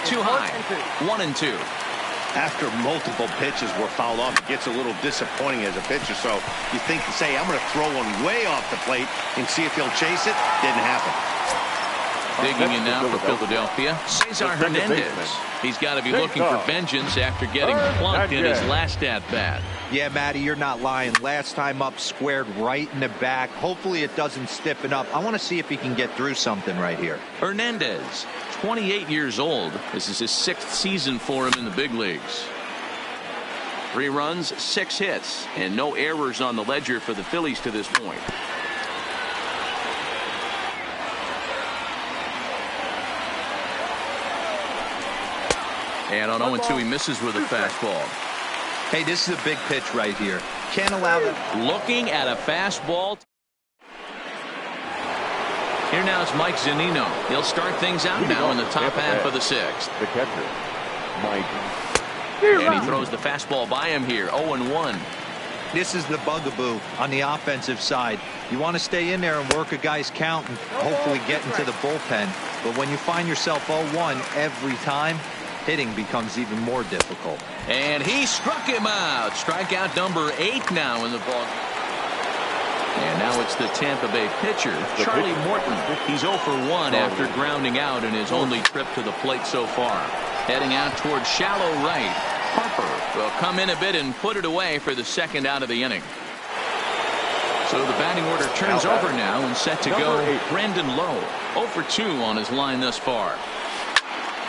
Too high, 1-2. After multiple pitches were fouled off, it gets a little disappointing as a pitcher. So you think, say, I'm going to throw one way off the plate and see if he'll chase it. Didn't happen. Digging in now for Philadelphia, Cesar Hernandez. He's got to be looking for vengeance after getting plunked in his last at-bat. Yeah, Matty, you're not lying. Last time up, squared right in the back. Hopefully it doesn't stiffen up. I want to see if he can get through something right here. Hernandez, 28 years old. This is his 6th season for him in the big leagues. 3 runs, 6 hits, and no errors on the ledger for the Phillies to this point. And on 0-2, he misses with a fastball. Hey, this is a big pitch right here. Can't allow them. Looking at a fastball. Here now is Mike Zunino. He'll start things out now in the top half of the 6th. The catcher, Mike. And he throws the fastball by him here, 0-1. This is the bugaboo on the offensive side. You want to stay in there and work a guy's count and hopefully get into the bullpen. But when you find yourself 0-1 every time, hitting becomes even more difficult. And he struck him out. Strikeout number 8 now in the ball. And now it's the Tampa Bay pitcher, Charlie Morton. He's 0 for 1 after grounding out in his only trip to the plate so far. Heading out towards shallow right. Harper will come in a bit and put it away for the second out of the inning. So the batting order turns over now and set to go Brandon Lowe. 0 for 2 on his line thus far.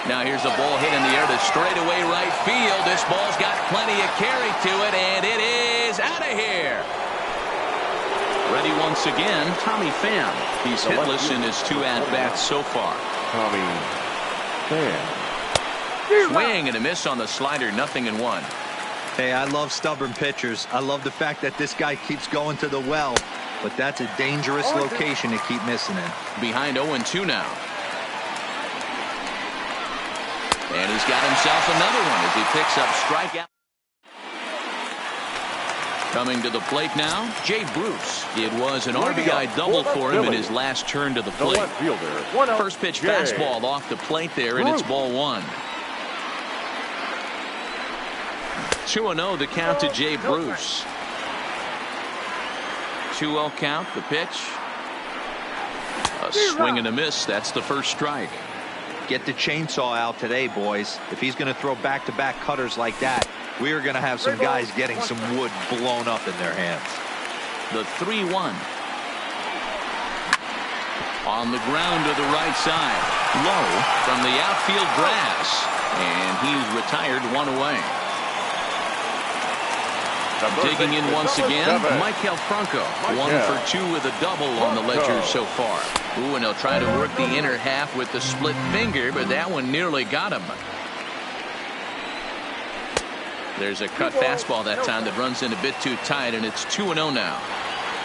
Now here's a ball hit in the air to straightaway right field. This ball's got plenty of carry to it, and it is out of here. Ready once again, Tommy Pham. He's hitless in his 2 at-bats so far. Tommy Pham. Swing and a miss on the slider, 0-1. Hey, I love stubborn pitchers. I love the fact that this guy keeps going to the well, but that's a dangerous location to keep missing it. Behind 0-2 now. And he's got himself another one as he picks up strikeout. Coming to the plate now, Jay Bruce. It was an RBI double for him in his last turn to the plate. First pitch fastball off the plate there, and it's ball one. 2-0 the count to Jay Bruce. 2-0 count, the pitch. A swing and a miss. That's the first strike. Get the chainsaw out today, boys. If he's going to throw back-to-back cutters like that, we are going to have some guys getting some wood blown up in their hands. The 3-1. On the ground to the right side. Low from the outfield grass. And he's retired one away. Digging in once again, Michael Franco. 1 for 2 with a double on the ledger so far. Ooh, and he'll try to work the inner half with the split finger, but that one nearly got him. There's a cut fastball that time that runs in a bit too tight, and it's 2-0 now.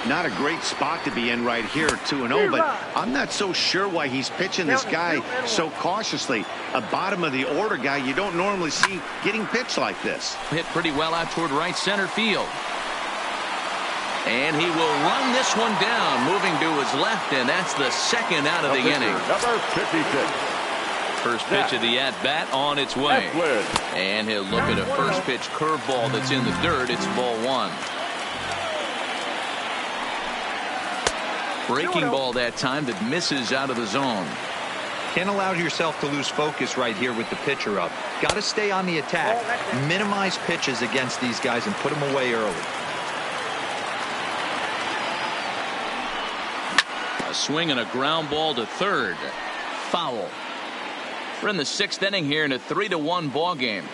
Not a great spot to be in right here, 2-0, but I'm not so sure why he's pitching this guy so cautiously. A bottom of the order guy you don't normally see getting pitched like this. Hit pretty well out toward right center field. And he will run this one down, moving to his left, and that's the second out of the inning. Number 56. First pitch of the at-bat on its way. And he'll look at a first pitch curveball that's in the dirt. It's ball one. Breaking ball that time that misses out of the zone. Can't allow yourself to lose focus right here with the pitcher up. Got to stay on the attack. Minimize pitches against these guys and put them away early. A swing and a ground ball to third. Foul. We're in the 6th inning here in a 3-1 ball game.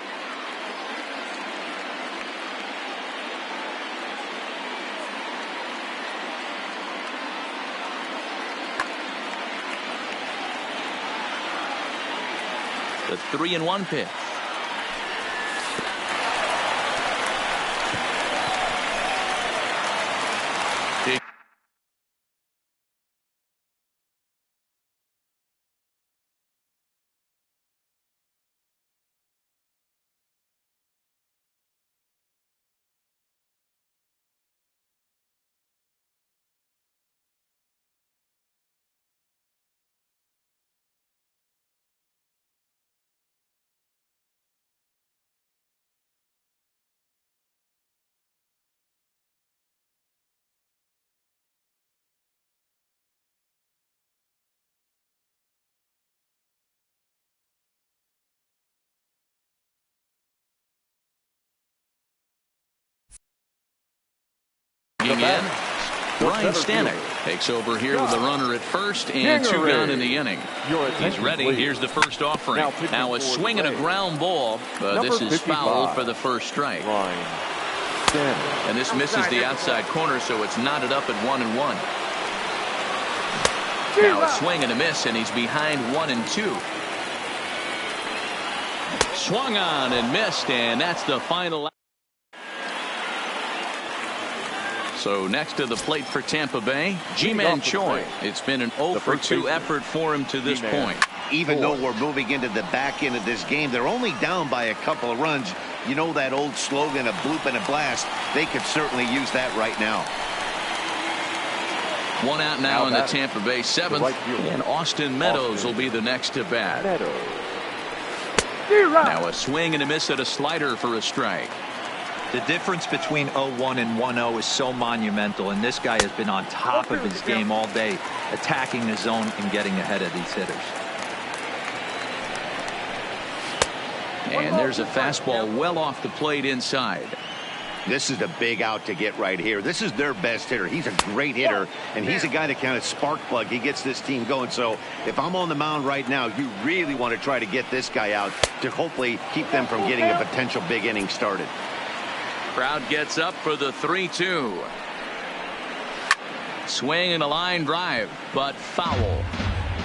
The 3-1 pitch. In. Ryan Stanek takes over here with a runner at first and 2 gone in the inning. He's ready. Here's the first offering. Now a swing and a ground ball, but this is foul for the first strike. And this misses the outside corner, so it's knotted up at 1-1. Now a swing and a miss, and he's behind 1-2. Swung on and missed, and that's the final. So next to the plate for Tampa Bay, Ji-Man Choi. It's been an 0 for 2 effort for him to this point. Even though we're moving into the back end of this game, they're only down by a couple of runs. You know that old slogan, a bloop and a blast. They could certainly use that right now. One out now in the Tampa Bay 7th, and Austin Meadows will be the next to bat. Now a swing and a miss at a slider for a strike. The difference between 0-1 and 1-0 is so monumental, and this guy has been on top of his game all day, attacking the zone and getting ahead of these hitters. And there's a fastball well off the plate inside. This is a big out to get right here. This is their best hitter. He's a great hitter, and he's a guy that kind of spark plug. He gets this team going. So if I'm on the mound right now, you really want to try to get this guy out to hopefully keep them from getting a potential big inning started. Crowd gets up for the 3-2. Swing and a line drive, but foul.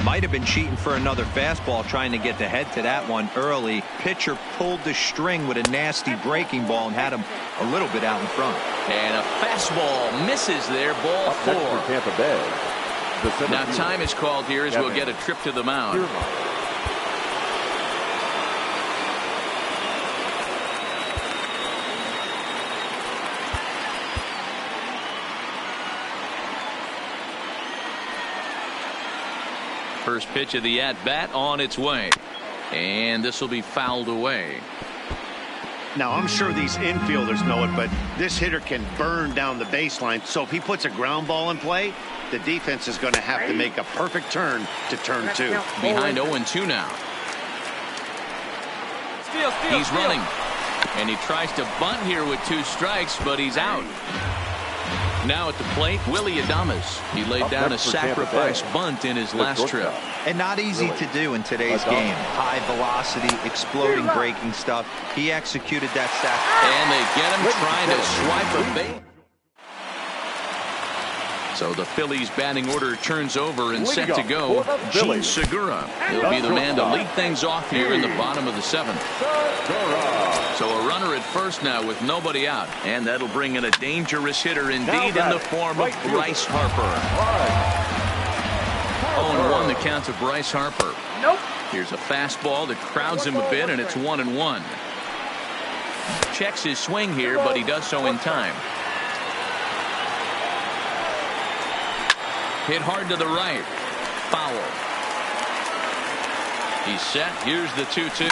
Might have been cheating for another fastball, trying to get the head to that one early. Pitcher pulled the string with a nasty breaking ball and had him a little bit out in front. And a fastball misses there, ball Up next for 4. Tampa Bay. Now time is called here as we'll get a trip to the mound. First pitch of the at-bat on its way. And this will be fouled away. Now, I'm sure these infielders know it, but this hitter can burn down the baseline. So if he puts a ground ball in play, the defense is going to have to make a perfect turn to turn 2. Behind 0-2 now. He's running. And he tries to bunt here with 2 strikes, but he's out. Now at the plate, Willie Adames. He laid down a sacrifice bunt in his last trip. And not easy to do in today's game. High velocity, exploding breaking stuff. He executed that And they get him trying to swipe a base. So the Phillies batting order turns over and set to go. Gene Segura. He'll be the man to lead things off here in the bottom of the 7th. So a runner at first now with nobody out. And that'll bring in a dangerous hitter indeed in the form of Bryce Harper. 0-1 the count to Bryce Harper. Here's a fastball that crowds him a bit, and it's 1-1. Checks his swing here, but he does so in time. Hit hard to the right. Foul. He's set. Here's the 2-2.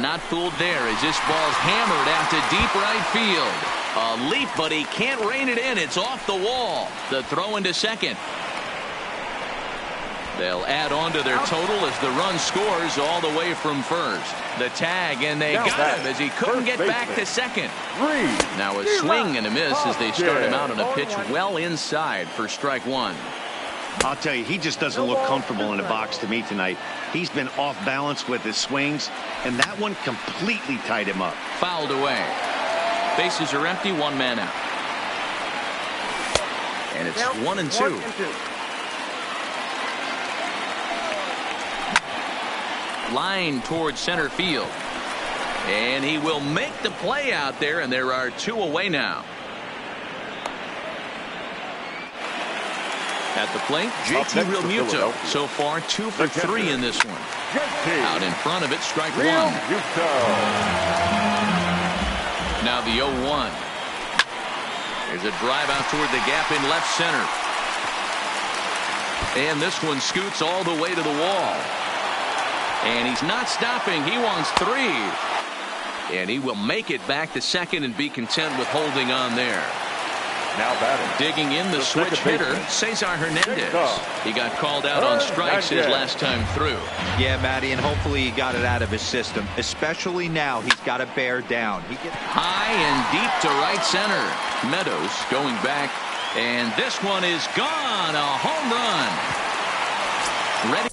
Not fooled there as this ball's hammered out to deep right field. A leap, but he can't rein it in. It's off the wall. The throw into second. They'll add on to their total as the run scores all the way from first. The tag, and they got him as he couldn't get back to second. Now a swing and a miss as they start him out on a pitch well inside for strike 1. I'll tell you, he just doesn't look comfortable in the box to me tonight. He's been off balance with his swings, and that one completely tied him up. Fouled away. Bases are empty, 1 man out. And it's 1-2. Line towards center field. And he will make the play out there, and there are 2 away now. At the plate, JT Realmuto. So far, 2 for 3 in this one. Out in front of it, strike 1. Now the 0-1. There's a drive out toward the gap in left center. And this one scoots all the way to the wall. And he's not stopping. He wants 3. And he will make it back to second and be content with holding on there. Now batting. Digging in the switch hitter, Cesar Hernandez. He got called out on strikes his last time through. Yeah, Matty, and hopefully he got it out of his system. Especially now, he's got to bear down. High and deep to right center. Meadows going back, and this one is gone. A home run. Ready.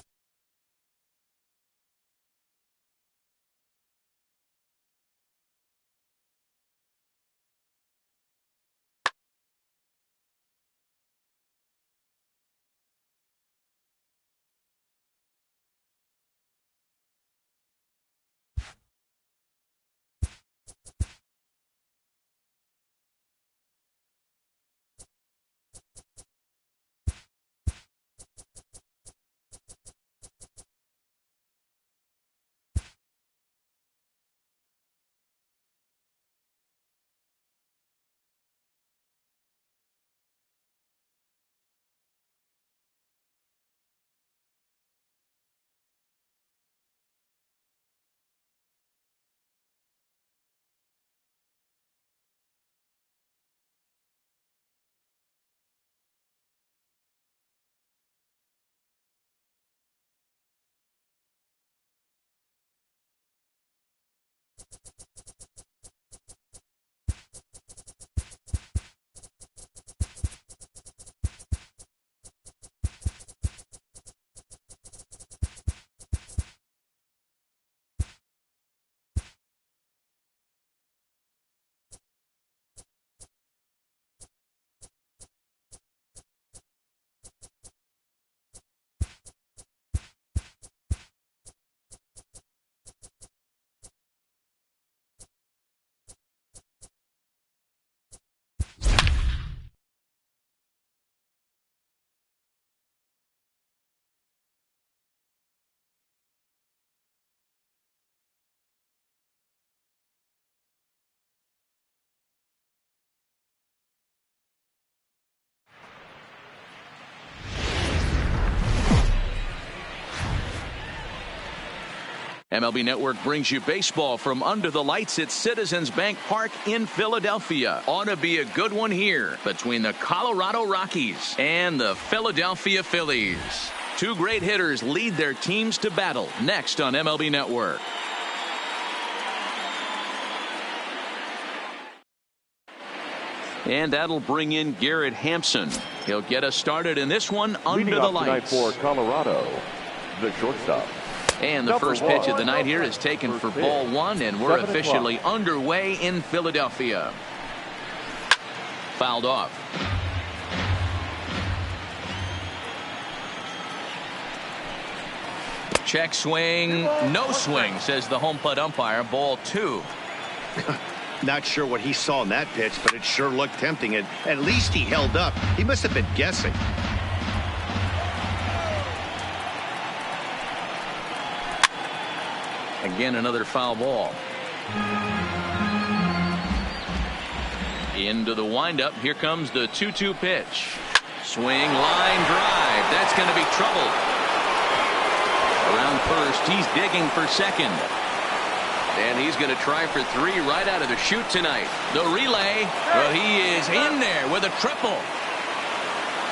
MLB Network brings you baseball from under the lights at Citizens Bank Park in Philadelphia. Ought to be a good one here between the Colorado Rockies and the Philadelphia Phillies. Two great hitters lead their teams to battle next on MLB Network. And that'll bring in Garrett Hampson. He'll get us started in this one under the lights. For Colorado, the shortstop. And the first pitch of the night here is taken for ball one, and we're officially underway in Philadelphia. Fouled off. Check swing, no swing, says the home plate umpire. Ball two. Not sure what he saw in that pitch, but it sure looked tempting. And at least he held up. He must have been guessing. Again, another foul ball. Into the windup. Here comes the 2-2 pitch. Swing, line drive. That's going to be trouble. Around first, he's digging for second. And he's going to try for three right out of the chute tonight. The relay, well, he is in there with a triple.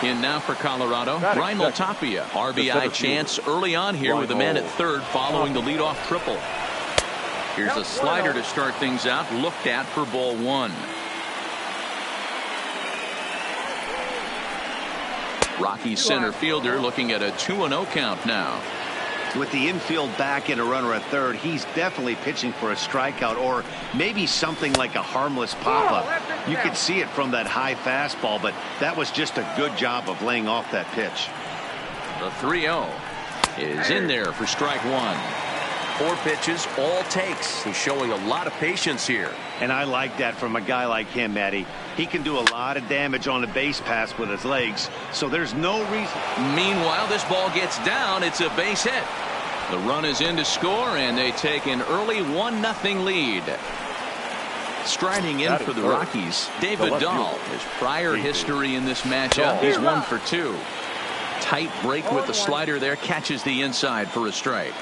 In now for Colorado, Reinhold Tapia. RBI chance early on here with a man at third following the leadoff triple. Here's a slider to start things out, looked at for ball one. Rockies center fielder looking at a 2-0 count now. With the infield back and a runner at third, he's definitely pitching for a strikeout or maybe something like a harmless pop-up. You could see it from that high fastball, but that was just a good job of laying off that pitch. The 3-0 is in there for strike one. 4 pitches, all takes. He's showing a lot of patience here. And I like that from a guy like him, Matty. He can do a lot of damage on a base pass with his legs, so there's no reason. Meanwhile, this ball gets down. It's a base hit. The run is in to score, and they take an early 1-0 lead. Striding in for the Rockies, David Dahl. His prior history in this matchup, he's 1 for 2. Tight break with the slider there, catches the inside for a strike.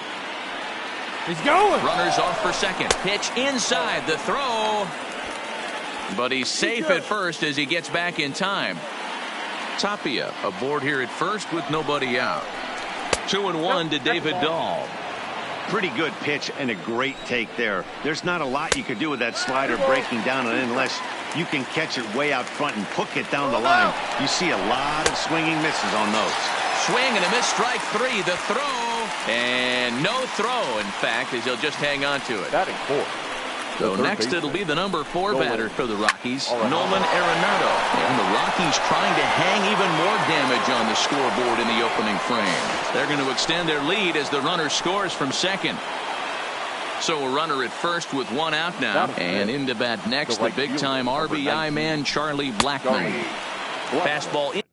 He's going. Runners off for second. Pitch inside the throw. But he's safe at first as he gets back in time. Tapia aboard here at first with nobody out. 2-1 to David Dahl. Pretty good pitch and a great take there. There's not a lot you could do with that slider breaking down unless you can catch it way out front and hook it down the line. You see a lot of swinging misses on those. Swing and a miss, strike 3. The throw. And no throw, in fact, as he'll just hang on to it. Batting fourth. So next it'll be the number 4 batter for the Rockies, Nolan Arenado. And the Rockies trying to hang even more damage on the scoreboard in the opening frame. They're going to extend their lead as the runner scores from second. So a runner at first with 1 out now. And into bat next, the big-time RBI man, Charlie Blackmon. Fastball in.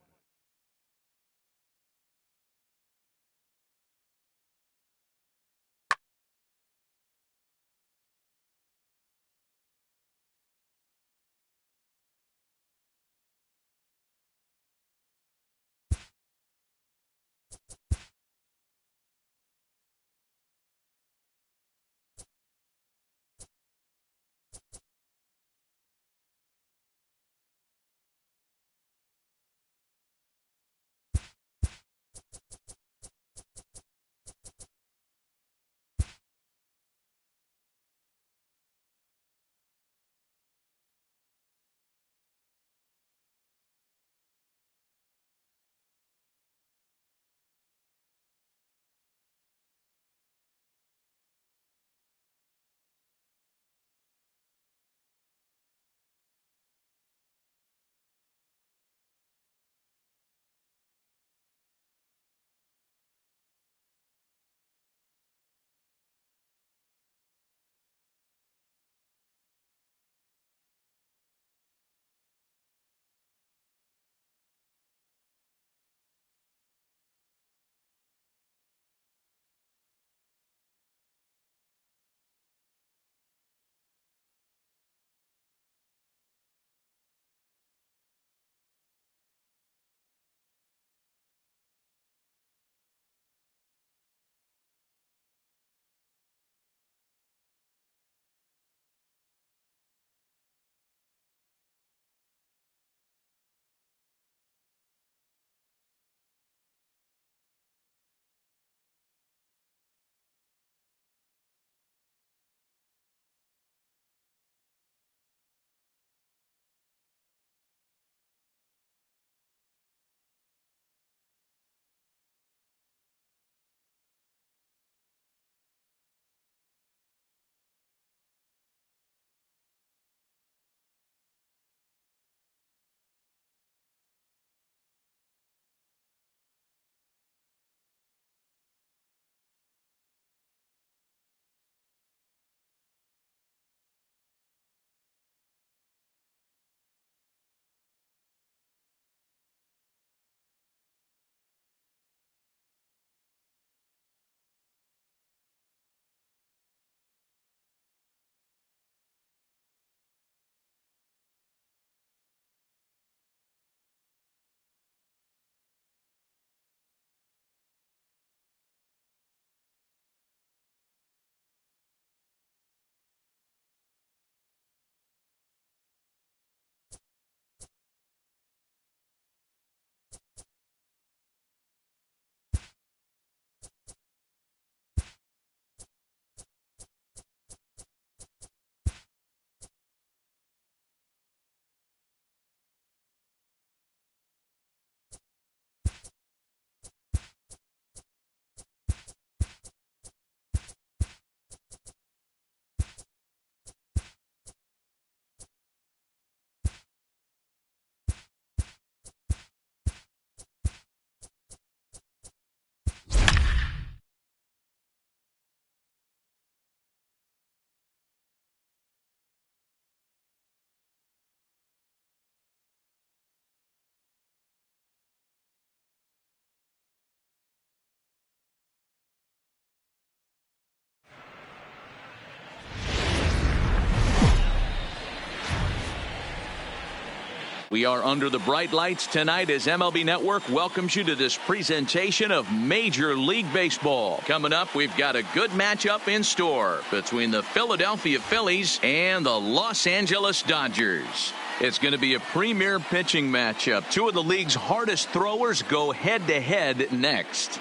We are under the bright lights tonight as MLB Network welcomes you to this presentation of Major League Baseball. Coming up, we've got a good matchup in store between the Philadelphia Phillies and the Los Angeles Dodgers. It's going to be a premier pitching matchup. Two of the league's hardest throwers go head-to-head next.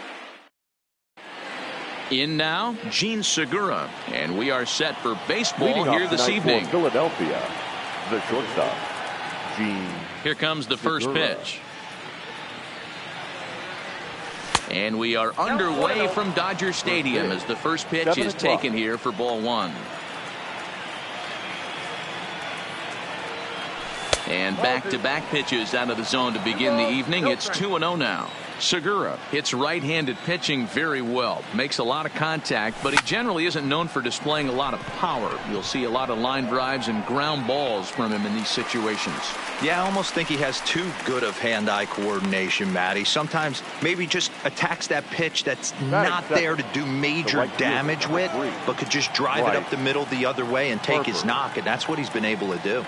In now, Gene Segura, and we are set for baseball here this evening. Philadelphia, the shortstop, Gene. Here comes the first pitch. And we are underway from Dodger Stadium as the first pitch is taken here for ball one. And back-to-back pitches out of the zone to begin the evening. It's 2-0 now. Segura hits right-handed pitching very well. Makes a lot of contact, but he generally isn't known for displaying a lot of power. You'll see a lot of line drives and ground balls from him in these situations. Yeah, I almost think he has too good of hand-eye coordination, Matty. Sometimes maybe just attacks that pitch that's not there to do major damage with, but could just drive it up the middle the other way and take his knock, and that's what he's been able to do.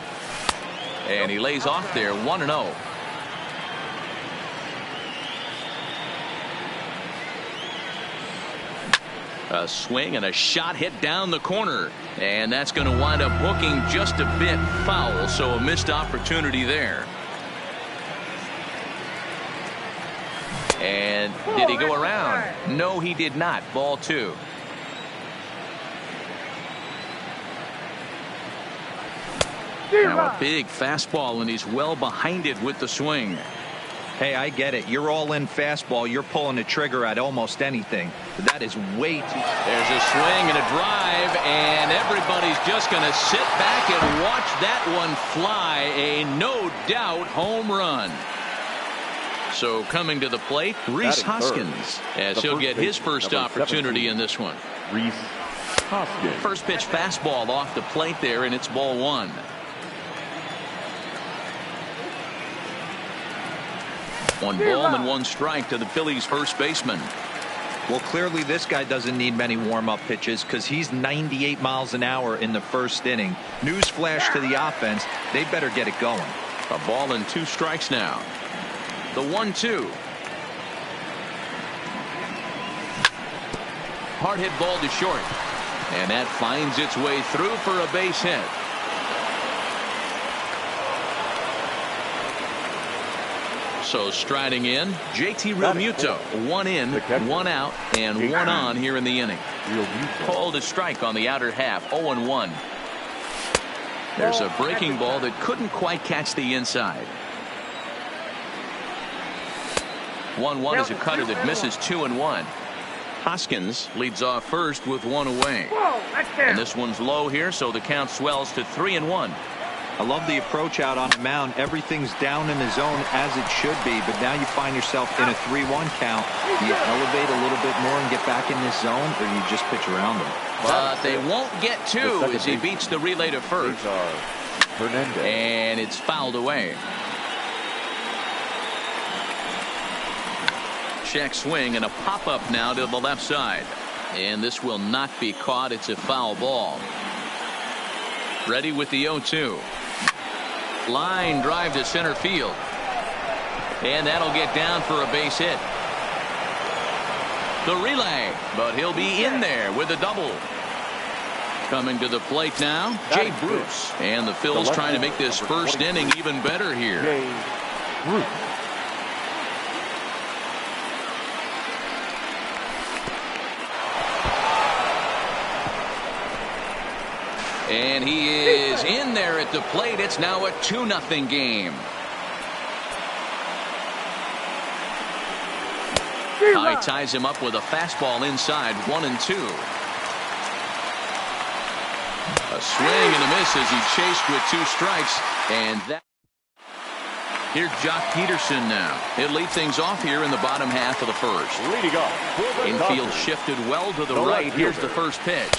And he lays off there, 1-0. A swing and a shot hit down the corner. And that's going to wind up hooking just a bit foul, so a missed opportunity there. And did he go around? No, he did not. Ball two. Now a big fastball, and he's well behind it with the swing. Hey, I get it. You're all in fastball. You're pulling the trigger at almost anything. But that is way too... There's a swing and a drive, and everybody's just going to sit back and watch that one fly. A no-doubt home run. So coming to the plate, Rhys Hoskins, as he'll get his first opportunity in this one. Rhys Hoskins. First pitch fastball off the plate there, and it's ball one. One ball and one strike to the Phillies first baseman. Well, clearly this guy doesn't need many warm-up pitches because he's 98 miles an hour in the first inning. Newsflash to the offense, they better get it going. A ball and two strikes now. The 1-2. Hard hit ball to short. And that finds its way through for a base hit. So striding in, JT Realmuto. One in, one out, and one on here in the inning. Called a strike on the outer half, 0-1. There's a breaking ball that couldn't quite catch the inside. 1-1 is a cutter that misses 2-1. Hoskins leads off first with one away. And this one's low here, so the count swells to 3-1. I love the approach out on the mound. Everything's down in the zone as it should be, but now you find yourself in a 3-1 count. Do you elevate a little bit more and get back in this zone, or you just pitch around them? But they won't get two as he beats the relay to first. And it's fouled away. Check swing and a pop-up now to the left side. And this will not be caught. It's a foul ball. Ready with the 0-2. Line drive to center field. And that'll get down for a base hit. The relay, but he'll be in there with a double. Coming to the plate now, Jay Bruce. And the Phils trying to make this first inning even better here. Jay Bruce. And he is in there at the plate. It's now a 2-0 game. High ties him up with a fastball inside, 1-2. A swing and a miss as he chased with two strikes. And that. Here's Jock Peterson now. He'll lead things off here in the bottom half of the first. Leading off. Infield shifted well to the right. Here's the first pitch.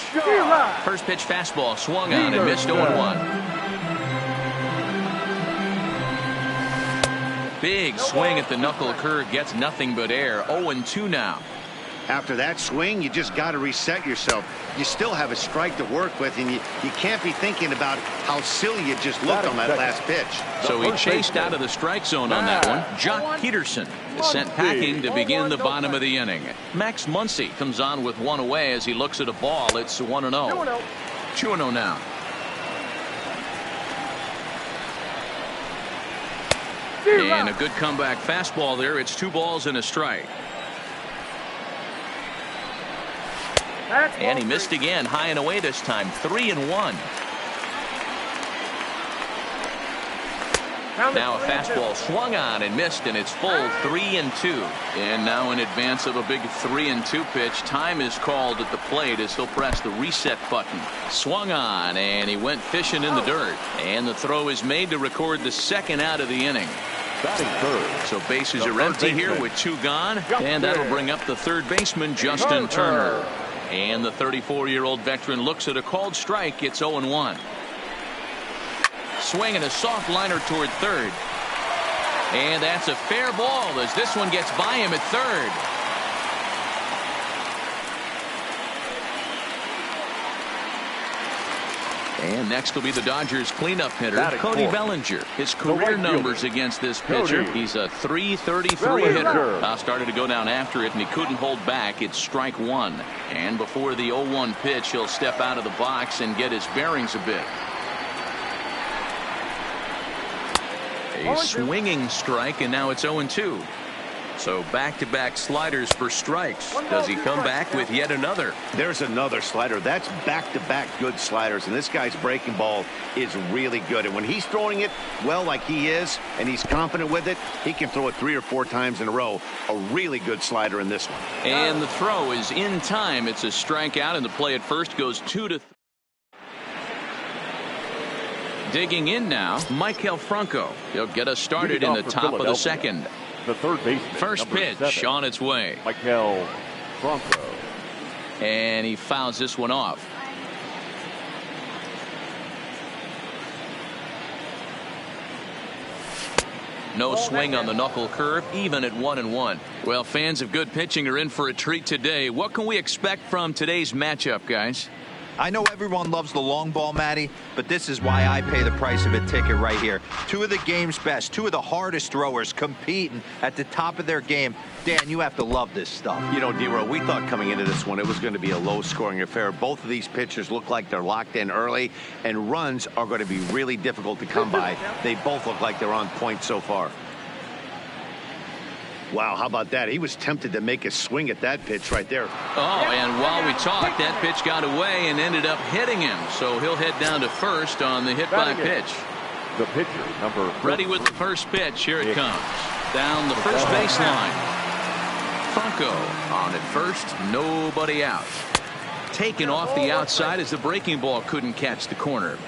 First pitch fastball swung on and missed 0-1. Big swing at the knuckle curve, gets nothing but air. 0-2 now. After that swing, you just got to reset yourself. You still have a strike to work with, and you can't be thinking about how silly you just looked on that last pitch. So he chased out of the strike zone on that one. Jock Peterson is sent packing to begin the bottom of the inning. Max Muncy comes on with one away as he looks at a ball. It's 1-0. 2-0 now. And a good comeback fastball there. It's 2 balls and a strike. And he missed again, high and away this time. 3-1. Now a fastball swung on and missed, and it's full 3-2. And now in advance of a big 3-2 pitch, time is called at the plate as he'll press the reset button. Swung on, and he went fishing in the dirt. And the throw is made to record the second out of the inning. So bases are empty here with 2 gone, and that'll bring up the third baseman, Justin Turner. And the 34-year-old veteran looks at a called strike. It's 0-1. Swing and a soft liner toward third. And that's a fair ball as this one gets by him at third. And next will be the Dodgers cleanup hitter, Cody Bellinger. His career numbers against this pitcher, he's a .333 hitter. Started to go down after it, and he couldn't hold back. It's strike 1. And before the 0-1 pitch, he'll step out of the box and get his bearings a bit. A swinging strike, and now it's 0-2. So back-to-back sliders for strikes. Does he come back with yet another? There's another slider. That's back-to-back good sliders, and this guy's breaking ball is really good. And when he's throwing it well like he is, and he's confident with it, he can throw it 3 or 4 times in a row. A really good slider in this one. And the throw is in time. It's a strikeout, and the play at first goes 2-3. Digging in now, Maikel Franco. He'll get us started in the top of the second. The third baseman, first pitch 7, on its way. Maikel Franco. And he fouls this one off. No swing on the knuckle curve, even at 1-1. Well, fans of good pitching are in for a treat today. What can we expect from today's matchup, guys? I know everyone loves the long ball, Matty, but this is why I pay the price of a ticket right here. 2 of the game's best, 2 of the hardest throwers competing at the top of their game. Dan, you have to love this stuff. You know, D-Row, we thought coming into this one it was going to be a low-scoring affair. Both of these pitchers look like they're locked in early, and runs are going to be really difficult to come by. They both look like they're on point so far. Wow, how about that? He was tempted to make a swing at that pitch right there. Oh, and while we talked, that pitch got away and ended up hitting him. So he'll head down to first on the hit by pitch. The pitcher, number 3. Ready with the first pitch. Here it comes. Down the first baseline. Franco on at first. Nobody out. Taken off the outside as the breaking ball couldn't catch the corner.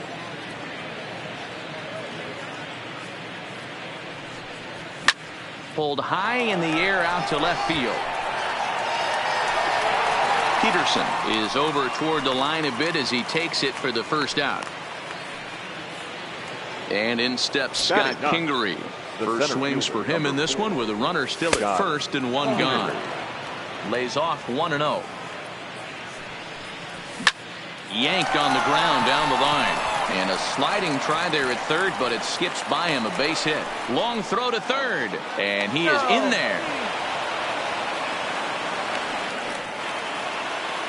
Pulled high in the air out to left field. Peterson is over toward the line a bit as he takes it for the first out. And in steps Scott Kingery. First swings for him in this one with a runner still at first and 1 gone. Lays off 1-0. Yanked on the ground down the line. And a sliding try there at third, but it skips by him, a base hit. Long throw to third, and he is in there.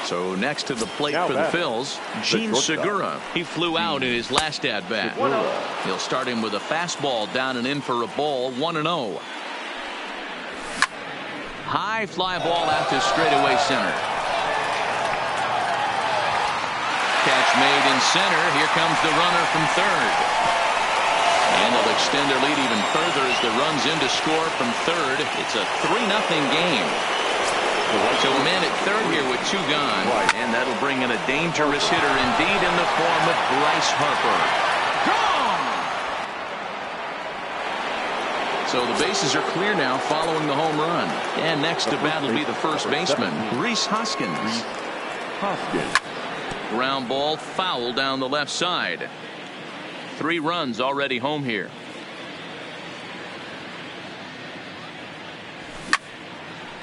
So next to the plate for the Phils, Gene Segura. He flew out in his last at-bat. He'll start him with a fastball down and in for a ball, 1-0. High fly ball out to straightaway center. Catch made in center. Here comes the runner from third. And they'll extend their lead even further as the run's in to score from third. It's a 3-0 game. So men at third here with 2 gone. And that'll bring in a dangerous hitter indeed in the form of Bryce Harper. Gone! So the bases are clear now following the home run. And next to bat will be the first baseman, Rhys Hoskins. Ground ball foul down the left side. 3 runs already home here.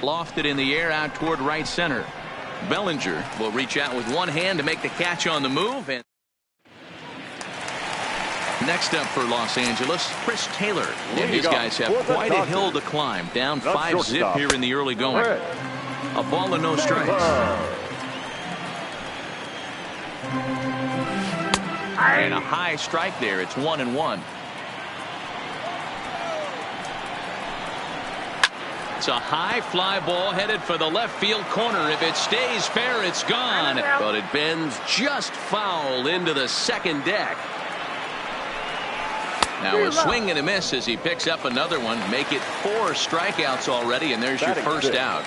Lofted in the air out toward right center. Bellinger will reach out with one hand to make the catch on the move. And next up for Los Angeles, Chris Taylor. And his guys have quite a hill to climb. Down 5-zip here in the early going. A ball and no strikes. And a high strike there. It's 1-1. It's a high fly ball headed for the left field corner. If it stays fair, it's gone. But it bends just foul into the second deck. Now a swing and a miss as he picks up another one. Make it 4 strikeouts already, and there's your first out.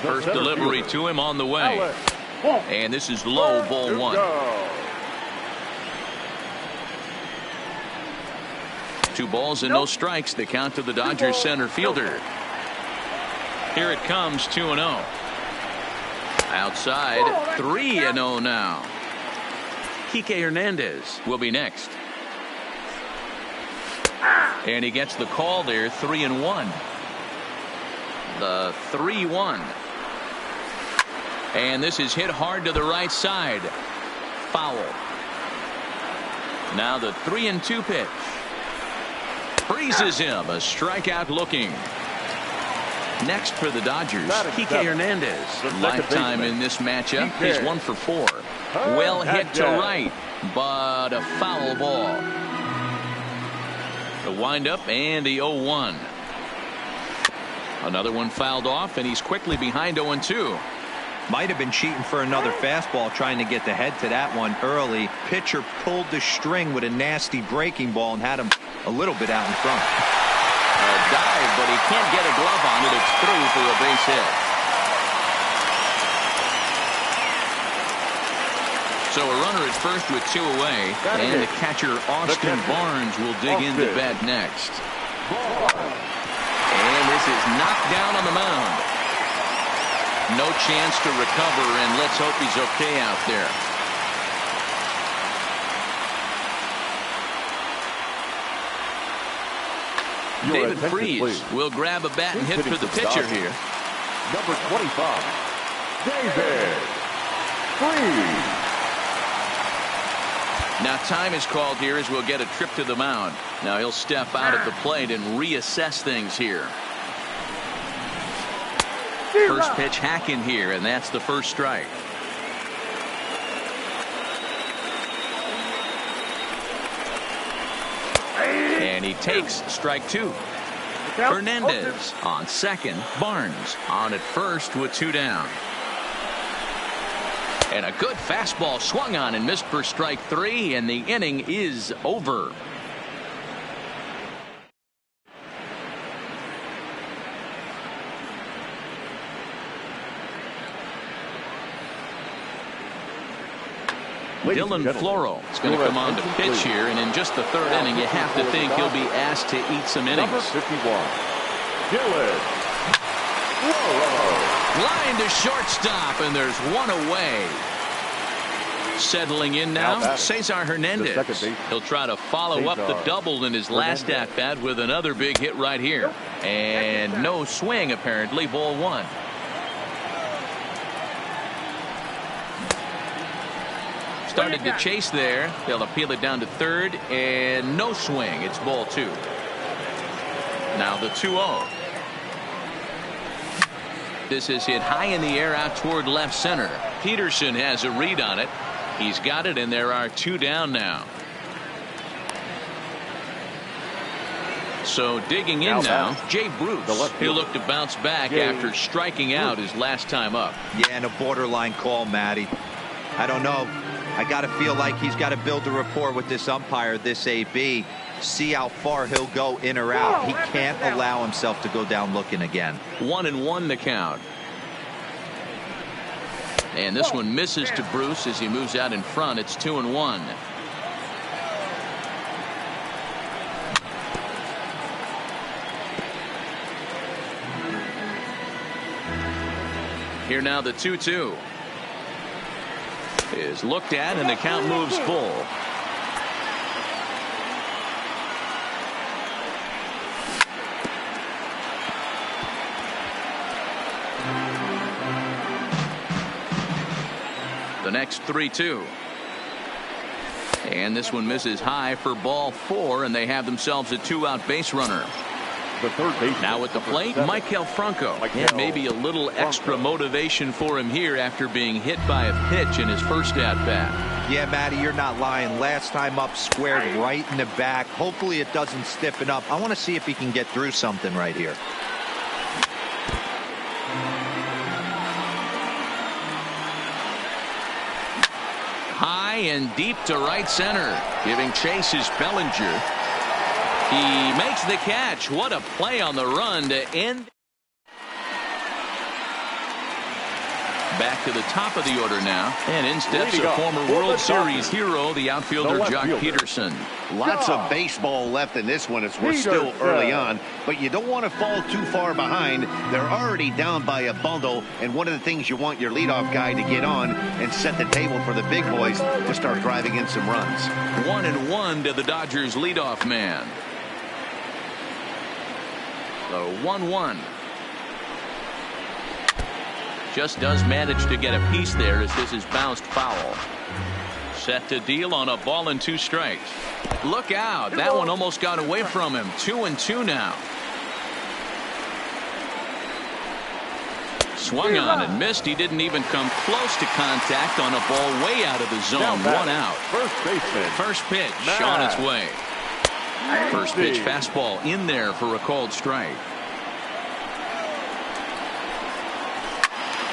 First delivery to him on the way. And this is low, ball 1. 2 balls and no strikes. The count to the Dodgers center fielder. Here it comes, 2-0. Outside, 3-0 now. Kike Hernandez will be next. And he gets the call there, 3-1. The 3-1. And this is hit hard to the right side. Foul. Now the 3-2 pitch. Freezes him. A strikeout looking. Next for the Dodgers, Kike Hernandez. Lifetime in this matchup. He's 1 for 4. Well hit to right, but a foul ball. The windup and the 0-1. Another one fouled off, and he's quickly behind 0-2. Might have been cheating for another fastball, trying to get the head to that one early. Pitcher pulled the string with a nasty breaking ball and had him a little bit out in front. A dive, but he can't get a glove on it. It's through for a base hit. So a runner at first with 2 away, and the catcher Austin Barnes will dig into bat next. And this is knocked down on the mound. No chance to recover, and let's hope he's okay out there. David Freese will grab a bat and hit for the pitcher here. Number 25, David Freese. Now time is called here as we'll get a trip to the mound. Now he'll step out at the plate and reassess things here. First pitch hacking here, and that's the first strike. And he takes strike 2. Hernandez on second. Barnes on at first with 2 down. And a good fastball swung on and missed for strike 3, and the inning is over. Dylan Floro is going to come on to pitch here, and in just the 3rd inning, you have to think he'll be asked to eat some innings. Number 51, Dylan Floro. Line to shortstop, and there's 1 away. Settling in now, Cesar Hernandez. He'll try to follow up the double in his last at-bat with another big hit right here. And no swing, apparently, ball 1. Started to chase there. They'll appeal it down to 3rd, and no swing. It's ball 2. Now the 2-0. This is hit high in the air out toward left center. Peterson has a read on it. He's got it, and there are 2 down now. So digging in now, Jay Bruce. He'll look to bounce back after striking out his last time up. Yeah, and a borderline call, Matty. I don't know. I got to feel like he's got to build a rapport with this umpire, this AB. See how far he'll go in or out. He can't allow himself to go down looking again. 1-1 the count. And this one misses to Bruce as he moves out in front. It's 2-1. Here now the 2-2 is looked at, and the count moves full. The next 3-2. And this one misses high for ball 4, and they have themselves a 2-out base runner. The third baseman. Now at the plate, Michael Franco. And maybe a little extra motivation for him here after being hit by a pitch in his first at-bat. Yeah, Matty, you're not lying. Last time up, squared right in the back. Hopefully it doesn't stiffen up. I want to see if he can get through something right here. High and deep to right center. Giving chase is Bellinger. He makes the catch. What a play on the run to end. Back to the top of the order now. And in steps a former World Series hero, the outfielder Jock Peterson. Lots of baseball left in this one as we're still early on, but you don't want to fall too far behind. They're already down by a bundle, and one of the things you want your leadoff guy to get on and set the table for the big boys to start driving in some runs. 1-1 to the Dodgers leadoff man. So 1-1. Just does manage to get a piece there as this is bounced foul. Set to deal on a ball and 2 strikes. Look out. That one almost got away from him. 2-2 now. Swung on and missed. He didn't even come close to contact on a ball way out of the zone. 1 out. First baseman. First pitch on its way. First pitch fastball in there for a called strike.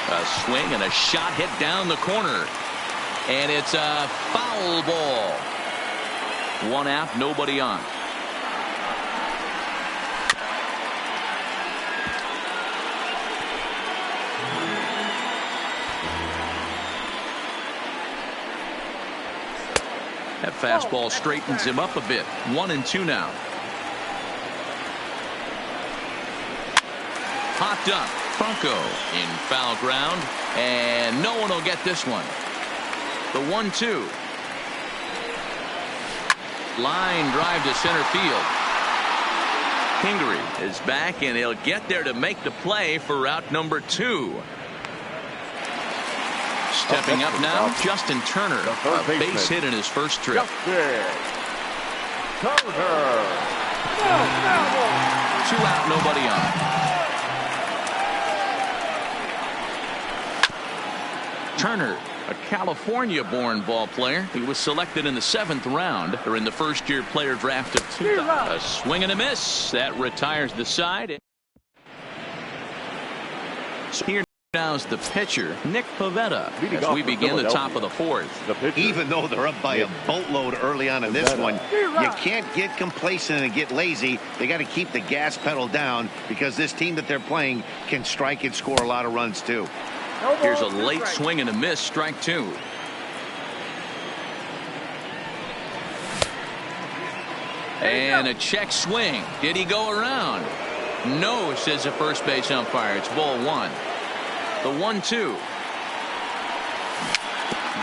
A swing and a shot hit down the corner. And it's a foul ball. 1 out, nobody on. That fastball straightens him up a bit. 1-2 now. Popped up. Franco in foul ground, and no one will get this one. The 1-2. Line drive to center field. Kingery is back, and he'll get there to make the play for route number 2. Stepping up now, Justin Turner. A base hit in his first trip. 2 out, nobody on. Turner, a California-born ball player. He was selected in the 7th round or in the first-year player draft of 2000. A swing and a miss. That retires the side. So here now's the pitcher, Nick Pivetta, as we begin the top of the 4th. Even though they're up by a boatload early on in this one, you can't get complacent and get lazy. They got to keep the gas pedal down because this team that they're playing can strike and score a lot of runs too. Here's a late swing and a miss, strike 2. And a check swing. Did he go around? No, says the first base umpire. It's ball 1. The 1-2.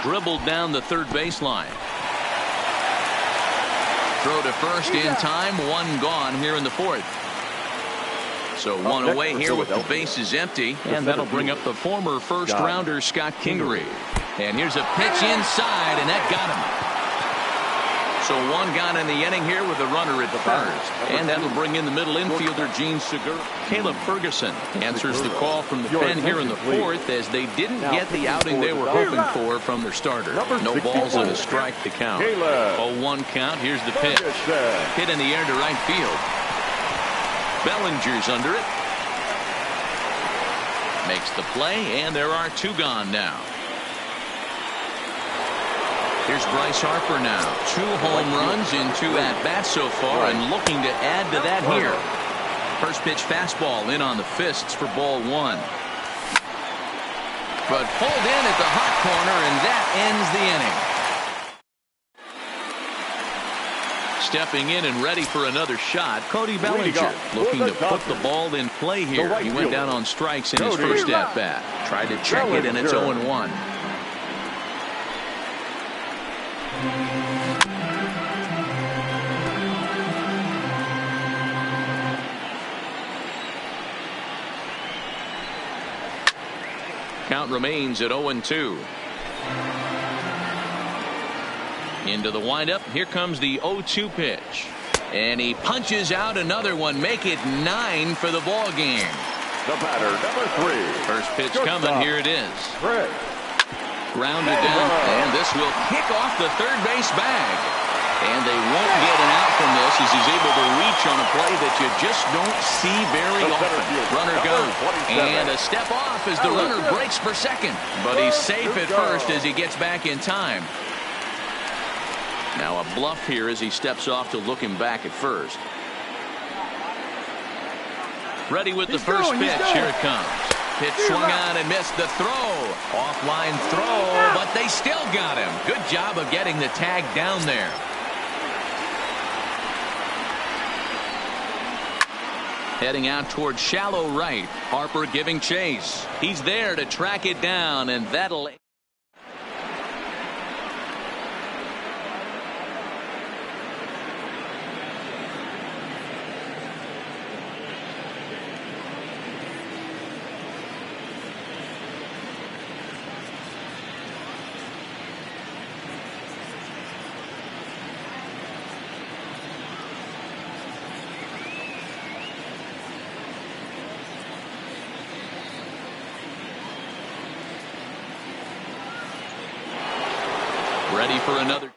Dribbled down the third baseline. Throw to first in time. 1 gone here in the 4th. So 1 away here with the bases empty, and that'll bring up the former first-rounder Scott Kingery. And here's a pitch inside, and that got him. So 1 gone in the inning here with a runner at first, and that'll bring in the middle infielder Gene Segura. Caleb Ferguson answers the call from the pen here in the 4th as they didn't get the outing they were hoping for from their starter. No balls and a strike to count. 0-1 count. Here's the pitch. Hit in the air to right field. Bellinger's under it. Makes the play, and there are 2 gone now. Here's Bryce Harper now. 2 home runs in 2 at-bats so far, and looking to add to that here. First pitch fastball in on the fists for ball 1. But pulled in at the hot corner, and that ends the inning. Stepping in and ready for another shot, Cody Bellinger looking to put the ball in play here. He went down on strikes in his first at-bat. Tried to check it, and it's 0-1. Count remains at 0-2. Into the windup. Here comes the 0-2 pitch. And he punches out another one. Make it 9 for the ball game. The batter, number 3. First pitch Good coming. stop. Here it is. Fred. Grounded down. And this will kick off the third base bag. And they won't get an out from this as he's able to reach on a play that you just don't see very often. Runner goes. And a step off as the runner breaks for second. But he's safe at first as he gets back in time. Now a bluff here as he steps off to look him back at first. Ready with the first pitch. Here it comes. Pitch swung on and missed the throw. Offline throw, but they still got him. Good job of getting the tag down there. Heading out towards shallow right. Harper giving chase. He's there to track it down, and that'll... Ready for another.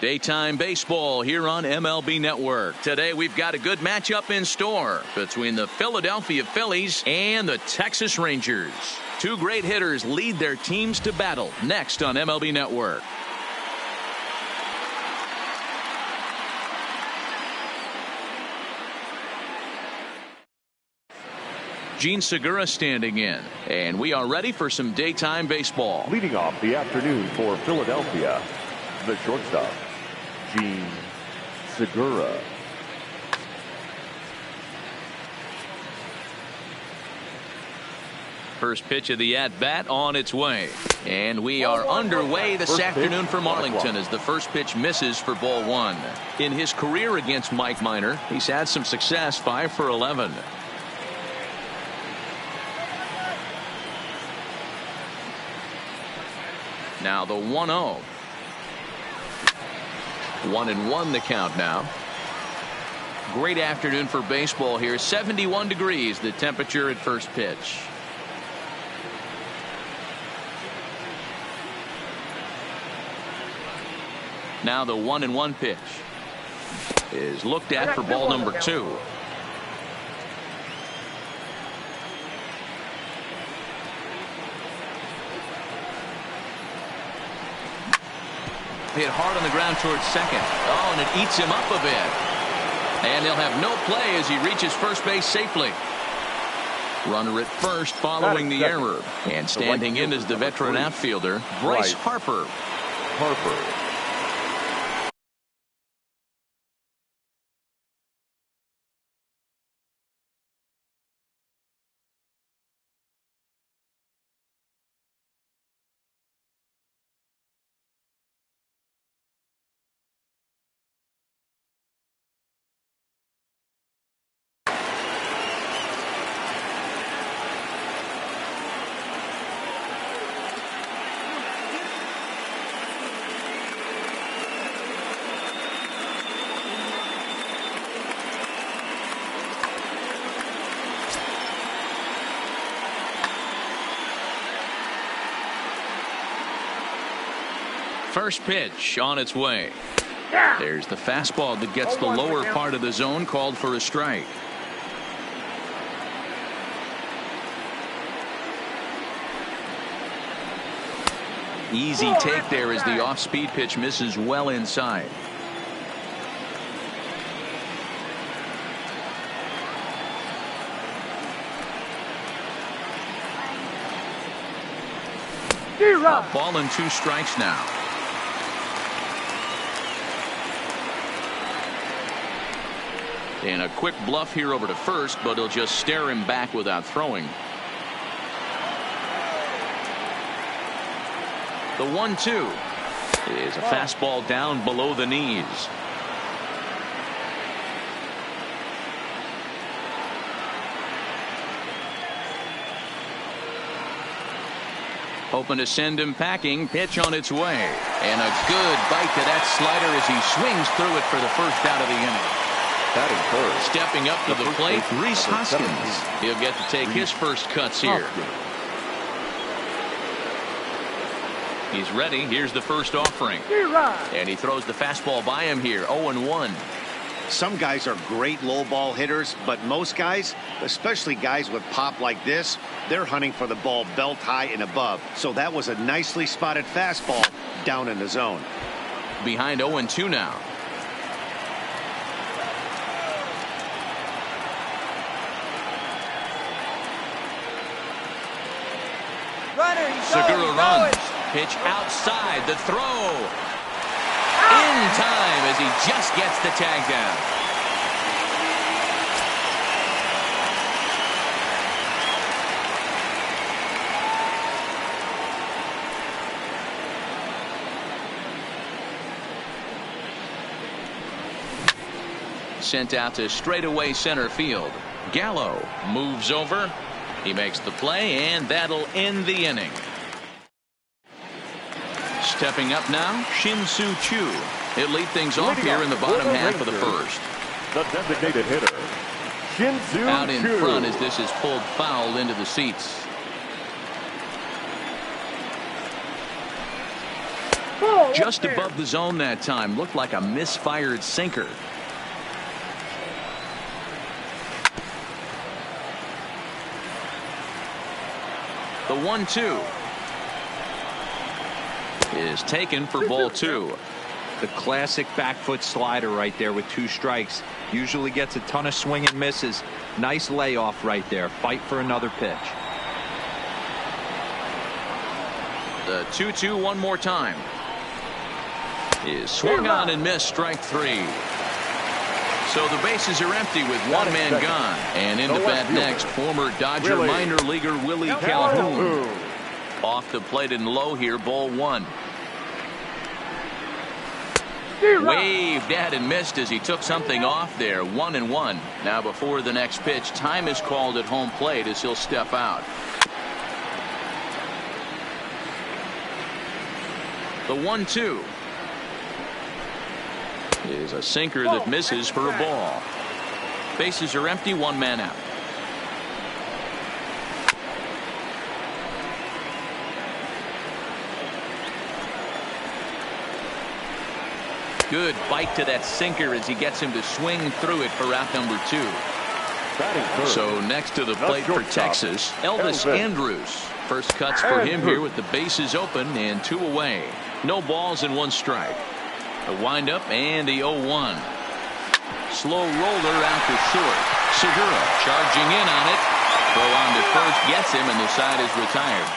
Daytime baseball here on MLB Network. Today we've got a good matchup in store between the Philadelphia Phillies and the Texas Rangers. Two great hitters lead their teams to battle next on MLB Network. Gene Segura standing in, and we are ready for some daytime baseball. Leading off the afternoon for Philadelphia, the shortstop, Gene Segura. First pitch of the at-bat on its way. And we are underway this afternoon for Marlington as the first pitch misses for ball one. In his career against Mike Minor, he's had some success, 5 for 11. Now the 1-0. 1-1 the count now. Great afternoon for baseball here. 71 degrees the temperature at first pitch. Now the 1-1 pitch is looked at for ball number 2. Hit hard on the ground towards second. Oh, and it eats him up a bit. And he'll have no play as he reaches first base safely. Runner at first following the error. And standing in is the veteran outfielder, Bryce Harper. First pitch on its way. There's the fastball that gets the lower part of the zone, called for a strike. Easy take there as the off-speed pitch misses well inside. A ball and 2 strikes now. And a quick bluff here over to first, but he'll just stare him back without throwing. The 1-2 is a fastball down below the knees. Hoping to send him packing. Pitch on its way. And a good bite to that slider as he swings through it for the first out of the inning. Stepping up to the plate, Rhys Hoskins. He'll get to take his first cuts here. He's ready. Here's the first offering. And he throws the fastball by him here. 0-1. Some guys are great low ball hitters, but most guys, especially guys with pop like this, they're hunting for the ball belt high and above. So that was a nicely spotted fastball down in the zone. Behind 0-2 now. Segura runs. Pitch outside. The throw. In time as he just gets the tag down. Sent out to straightaway center field. Gallo moves over. He makes the play, and that'll end the inning. Stepping up now, Shin-Soo Choo. He'll lead things off here in the bottom half of the first. The designated hitter, Shin-Soo Choo. Out in front as this is pulled foul into the seats. Just above the zone that time. Looked like a misfired sinker. The 1-2 is taken for ball 2. The classic back foot slider right there with 2 strikes. Usually gets a ton of swing and misses. Nice layoff right there. Fight for another pitch. The 2-2 one more time. Is swung on and missed, strike 3. So the bases are empty with one man gone. And into bat next, former Dodger minor leaguer Willie Calhoun. Off the plate and low here, ball 1. Waved at and missed as he took something off there. 1-1. Now before the next pitch, time is called at home plate as he'll step out. The 1-2 is a sinker that misses for a ball. Bases are empty, one man out. Good bite to that sinker as he gets him to swing through it for out number 2. So next to the plate for Texas, Elvis Andrus. First cuts for him here with the bases open and 2 away. No balls and 1 strike. The windup and the 0-1. Slow roller out to short. Segura charging in on it. Throw on to first gets him and the side is retired.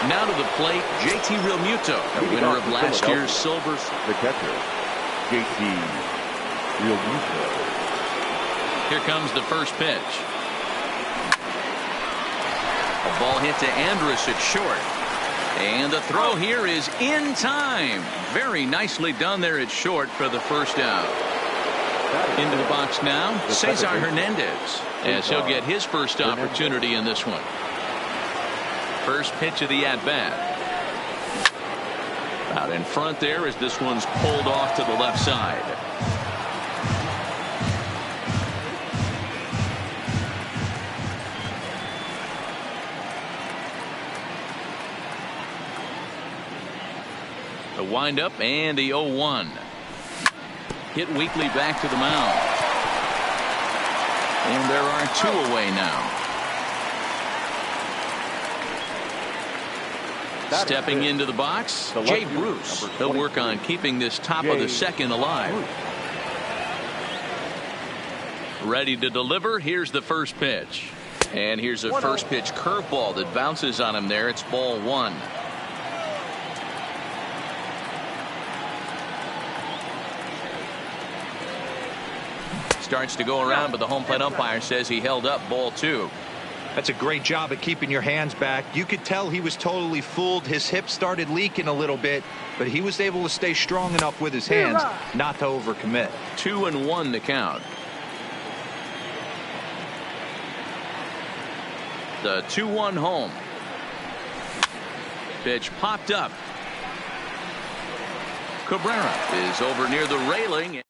Now to the plate, JT Realmuto, the winner of last year's Silver. The catcher, JT Realmuto. Here comes the first pitch. A ball hit to Andrus at short. And the throw here is in time. Very nicely done there at short for the first out. Into the box now, Cesar Hernandez, as he'll get his first opportunity in this one. First pitch of the at-bat. Out in front there as this one's pulled off to the left side. The windup and the 0-1. Hit weakly back to the mound. And there are 2 away now. Stepping into the box, Jay Bruce. He'll work on keeping this top of the second alive. Ready to deliver. Here's the first pitch. And here's a first pitch curveball that bounces on him there. It's ball 1. Starts to go around, but the home plate umpire says he held up, ball 2. That's a great job of keeping your hands back. You could tell he was totally fooled. His hip started leaking a little bit, but he was able to stay strong enough with his hands not to overcommit. 2-1 to count. The 2-1 home. Pitch popped up. Cabrera is over near the railing.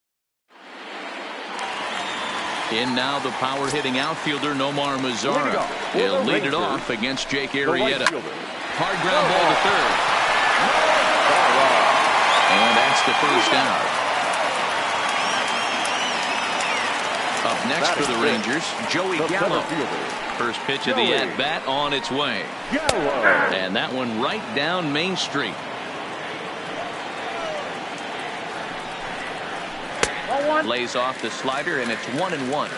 In now the power hitting outfielder Nomar Mazara. He'll lead it off against Jake Arrieta. Hard ground ball to third. And that's the first out. Up next for the Rangers, Joey Gallo. First pitch of the at-bat on its way. And that one right down Main Street. Lays off the slider, and it's 1-1.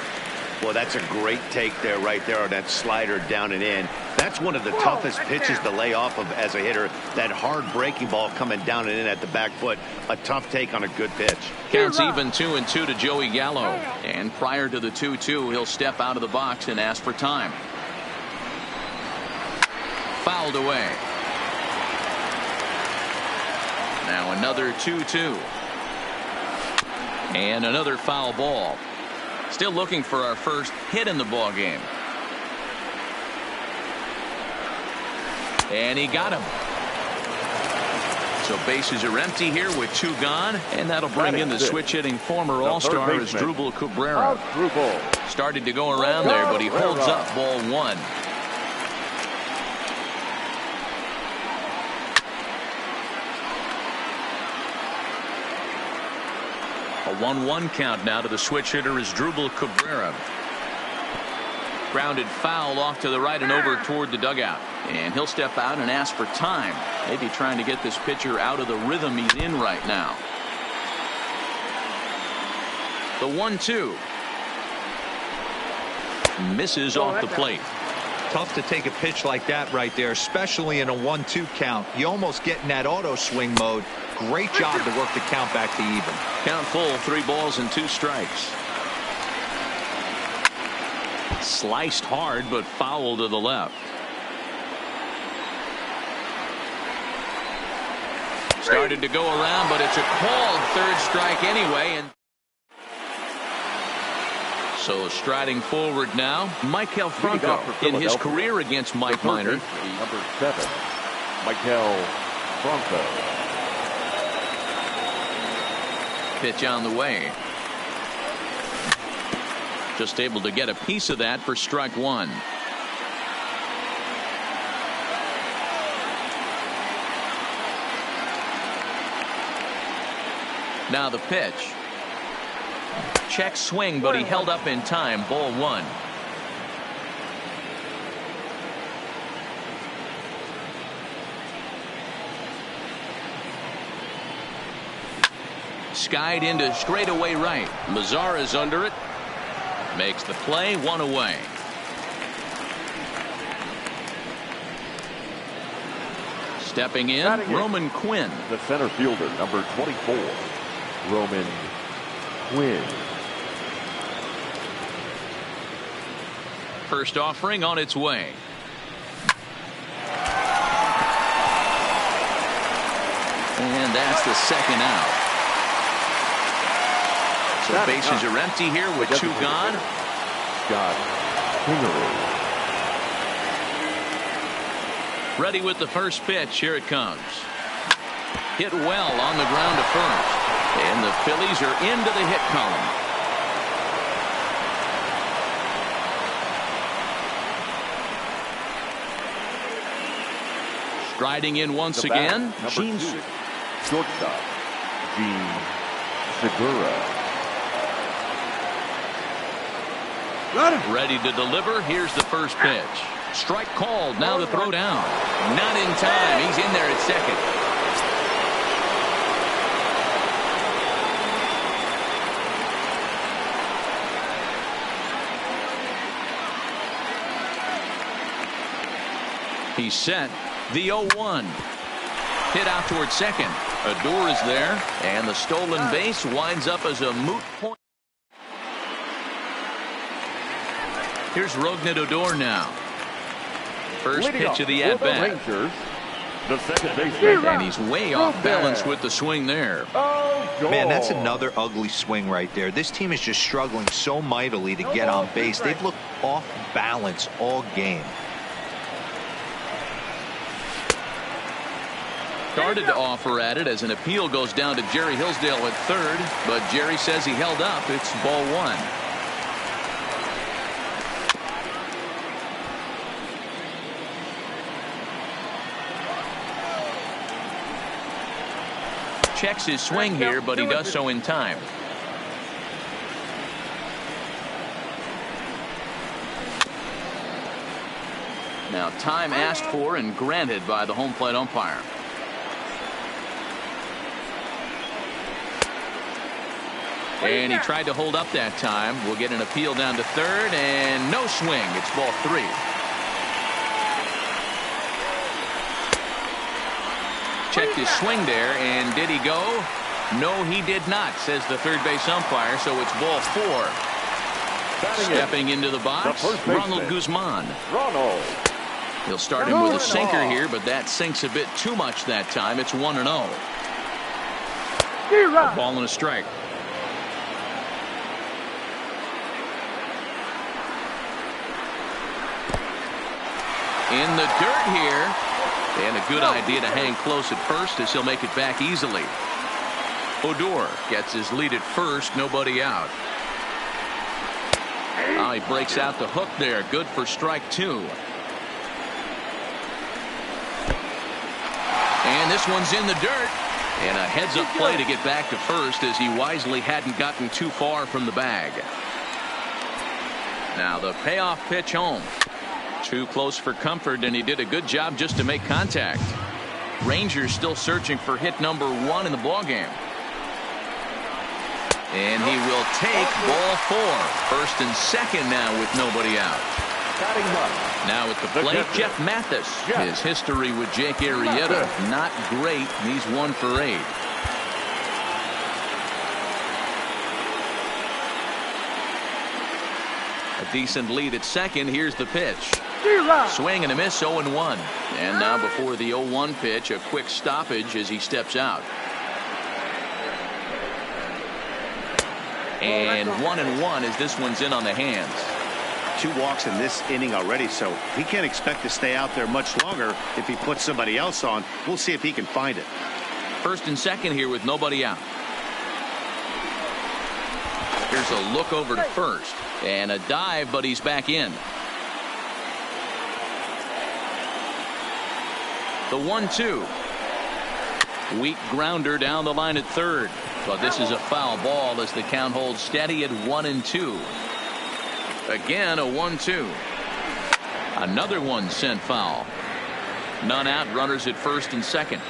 Well, that's a great take there, right there, on that slider down and in. That's one of the toughest pitches to lay off of as a hitter. That hard breaking ball coming down and in at the back foot. A tough take on a good pitch. Counts even 2-2 to Joey Gallo. And prior to the 2-2, he'll step out of the box and ask for time. Fouled away. Now another 2-2. And another foul ball. Still looking for our first hit in the ball game. And he got him. So bases are empty here with 2 gone, and that'll bring in the switch hitting former All-Star Asdrubal Cabrera. Started to go around there, but he holds up, ball 1. A 1-1 count now to the switch hitter is Drupal Cabrera. Grounded foul off to the right and over toward the dugout. And he'll step out and ask for time. Maybe trying to get this pitcher out of the rhythm he's in right now. The 1-2. Misses off the plate. Tough to take a pitch like that right there, especially in a 1-2 count. You almost get in that auto swing mode. Great job to work the count back to even. Count full, 3 balls and 2 strikes. Sliced hard, but foul to the left. Started to go around, but it's a called third strike anyway. And so striding forward now, Michael Franco in his career against Mike Minor. Number 7, Michael Franco. Pitch on the way. Just able to get a piece of that for strike 1. Now the pitch. Check swing, but he held up in time. Ball 1. Skied into straightaway right. Mazara's under it. Makes the play, 1 away. Stepping in, Roman Quinn. The center fielder, number 24, Roman Quinn. First offering on its way. And that's the second out. So bases are empty here with 2 gone. Scott Kingery. Ready with the first pitch. Here it comes. Hit well on the ground to first. And the Phillies are into the hit column. Striding in once again. Number 2, shortstop, Gene Segura. Ready to deliver. Here's the first pitch. Strike called. Now the throw down. Not in time. He's in there at second. He's set. The 0-1. Hit out toward second. Odor is there. And the stolen base winds up as a moot point. Here's Rougned Odor now. First pitch of the at-bat. The second baseman. And he's way off balance with the swing there. Man, that's another ugly swing right there. This team is just struggling so mightily to get on base. They've looked off balance all game. Started to offer at it as an appeal goes down to Jerry Hillsdale at third, but Jerry says he held up. It's ball 1. Checks his swing here, but he does so in time. Now time asked for and granted by the home plate umpire. And he tried to hold up that time. We'll get an appeal down to third, and no swing. It's ball 3. Checked his swing there, and did he go? No, he did not, says the third base umpire, so it's ball 4. Stepping into the box, Ronald Guzman. He'll start him with a sinker here, but that sinks a bit too much that time. It's 1-0. A ball and a strike. In the dirt here. And a good idea to hang close at first as he'll make it back easily. Odor gets his lead at first. Nobody out. Oh, he breaks out the hook there. Good for strike 2. And this one's in the dirt. And a heads-up play to get back to first as he wisely hadn't gotten too far from the bag. Now the payoff pitch home. Too close for comfort, and he did a good job just to make contact. Rangers still searching for hit number 1 in the ballgame. And he will take ball 4. First and second now with nobody out. Now at the plate, Jeff Mathis. His history with Jake Arrieta, not great. He's 1 for 8. A decent lead at second. Here's the pitch. Swing and a miss, 0-1. And now before the 0-1 pitch, a quick stoppage as he steps out. And 1-1 as this one's in on the hands. 2 walks in this inning already, so he can't expect to stay out there much longer if he puts somebody else on. We'll see if he can find it. First and second here with nobody out. Here's a look over to first. And a dive, but he's back in. The 1-2. Weak grounder down the line at third. But this is a foul ball as the count holds steady at 1-2. Again a 1-2. Another one sent foul. None out, runners at first and second.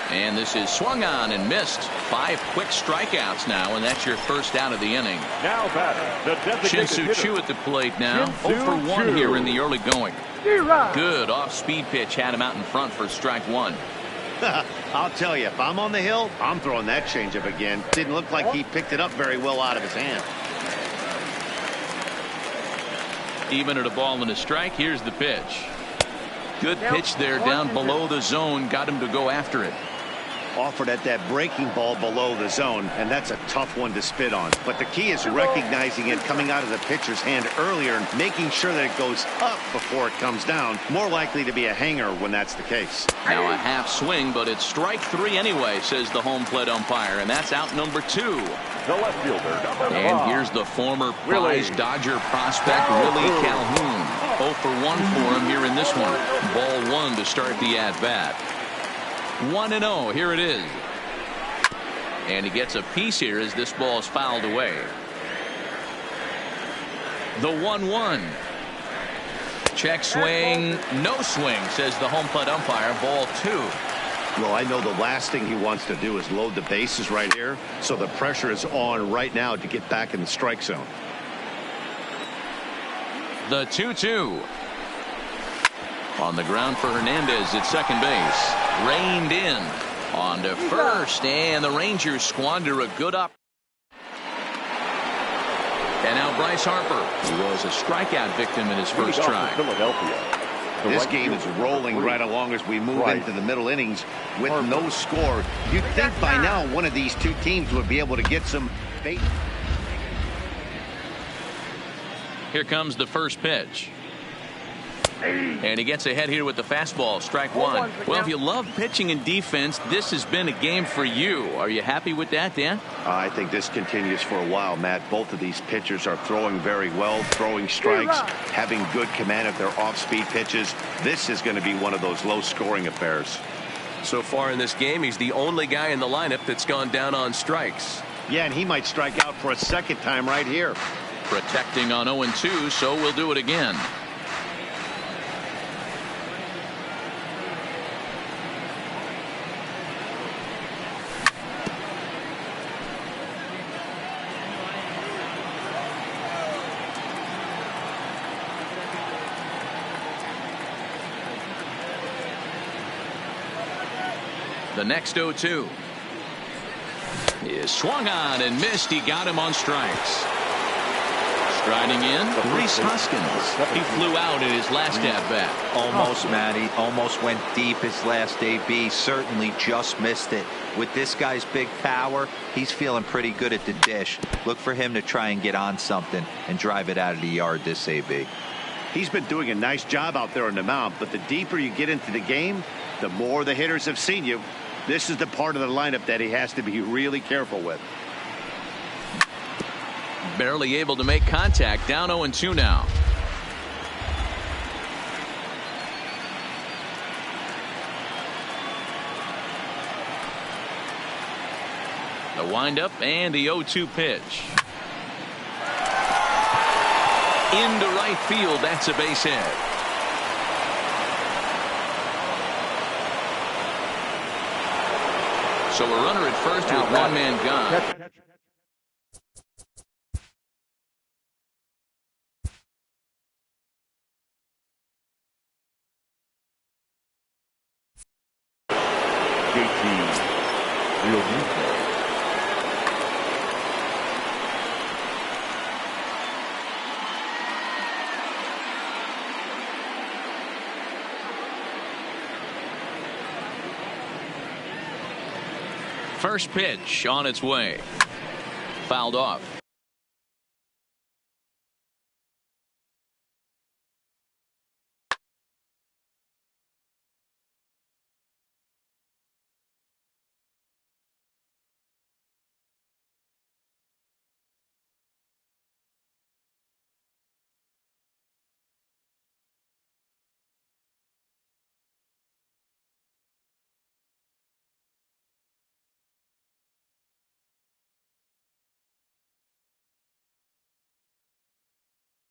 And this is swung on and missed. 5 quick strikeouts now, and that's your first out of the inning. Now batter, Shin-Soo Choo at the plate now. 0 for 1 here in the early going. Good off-speed pitch had him out in front for strike 1. I'll tell you, if I'm on the hill, I'm throwing that changeup again. Didn't look like he picked it up very well out of his hand. Even at a ball and a strike, here's the pitch. Good pitch there down below the zone. Got him to go after it. Offered at that breaking ball below the zone, and that's a tough one to spit on. But the key is recognizing it coming out of the pitcher's hand earlier and making sure that it goes up before it comes down. More likely to be a hanger when that's the case. Now a half swing, but it's strike 3 anyway, says the home plate umpire, and that's out number 2. The left fielder, number 5. And here's the former prize Dodger prospect, Willie Calhoun. 0 for 1 for him here in this one. Ball 1 to start the at-bat. 1-0, here it is. And he gets a piece here as this ball is fouled away. The 1-1. Check swing, no swing, says the home plate umpire. Ball 2. Well, I know the last thing he wants to do is load the bases right here, so the pressure is on right now to get back in the strike zone. The 2-2. On the ground for Hernandez at second base. Reined in. On to first, and the Rangers squander a good up. And now Bryce Harper, who was a strikeout victim in his first try. Philadelphia. This game is rolling right along as we move into the middle innings with no score. You'd think by now one of these two teams would be able to get some bait. Here comes the first pitch. And he gets ahead here with the fastball, strike 1. Well, if you love pitching and defense, this has been a game for you. Are you happy with that, Dan? I think this continues for a while, Matt. Both of these pitchers are throwing very well, throwing strikes, having good command of their off-speed pitches. This is going to be one of those low-scoring affairs. So far in this game, he's the only guy in the lineup that's gone down on strikes. Yeah, and he might strike out for a second time right here. Protecting on 0-2, so we'll do it again. The next 0-2 is swung on and missed. He got him on strikes. Striding in, Rhys Hoskins. He flew out in his last at-bat. Almost, Matty. Almost went deep his last AB. Certainly just missed it. With this guy's big power, he's feeling pretty good at the dish. Look for him to try and get on something and drive it out of the yard this AB. He's been doing a nice job out there on the mound, but the deeper you get into the game, the more the hitters have seen you. This is the part of the lineup that he has to be really careful with. Barely able to make contact. Down 0-2 now. The windup and the 0-2 pitch. Into right field. That's a base hit. So a runner at first with one man gone. First pitch on its way. Fouled off.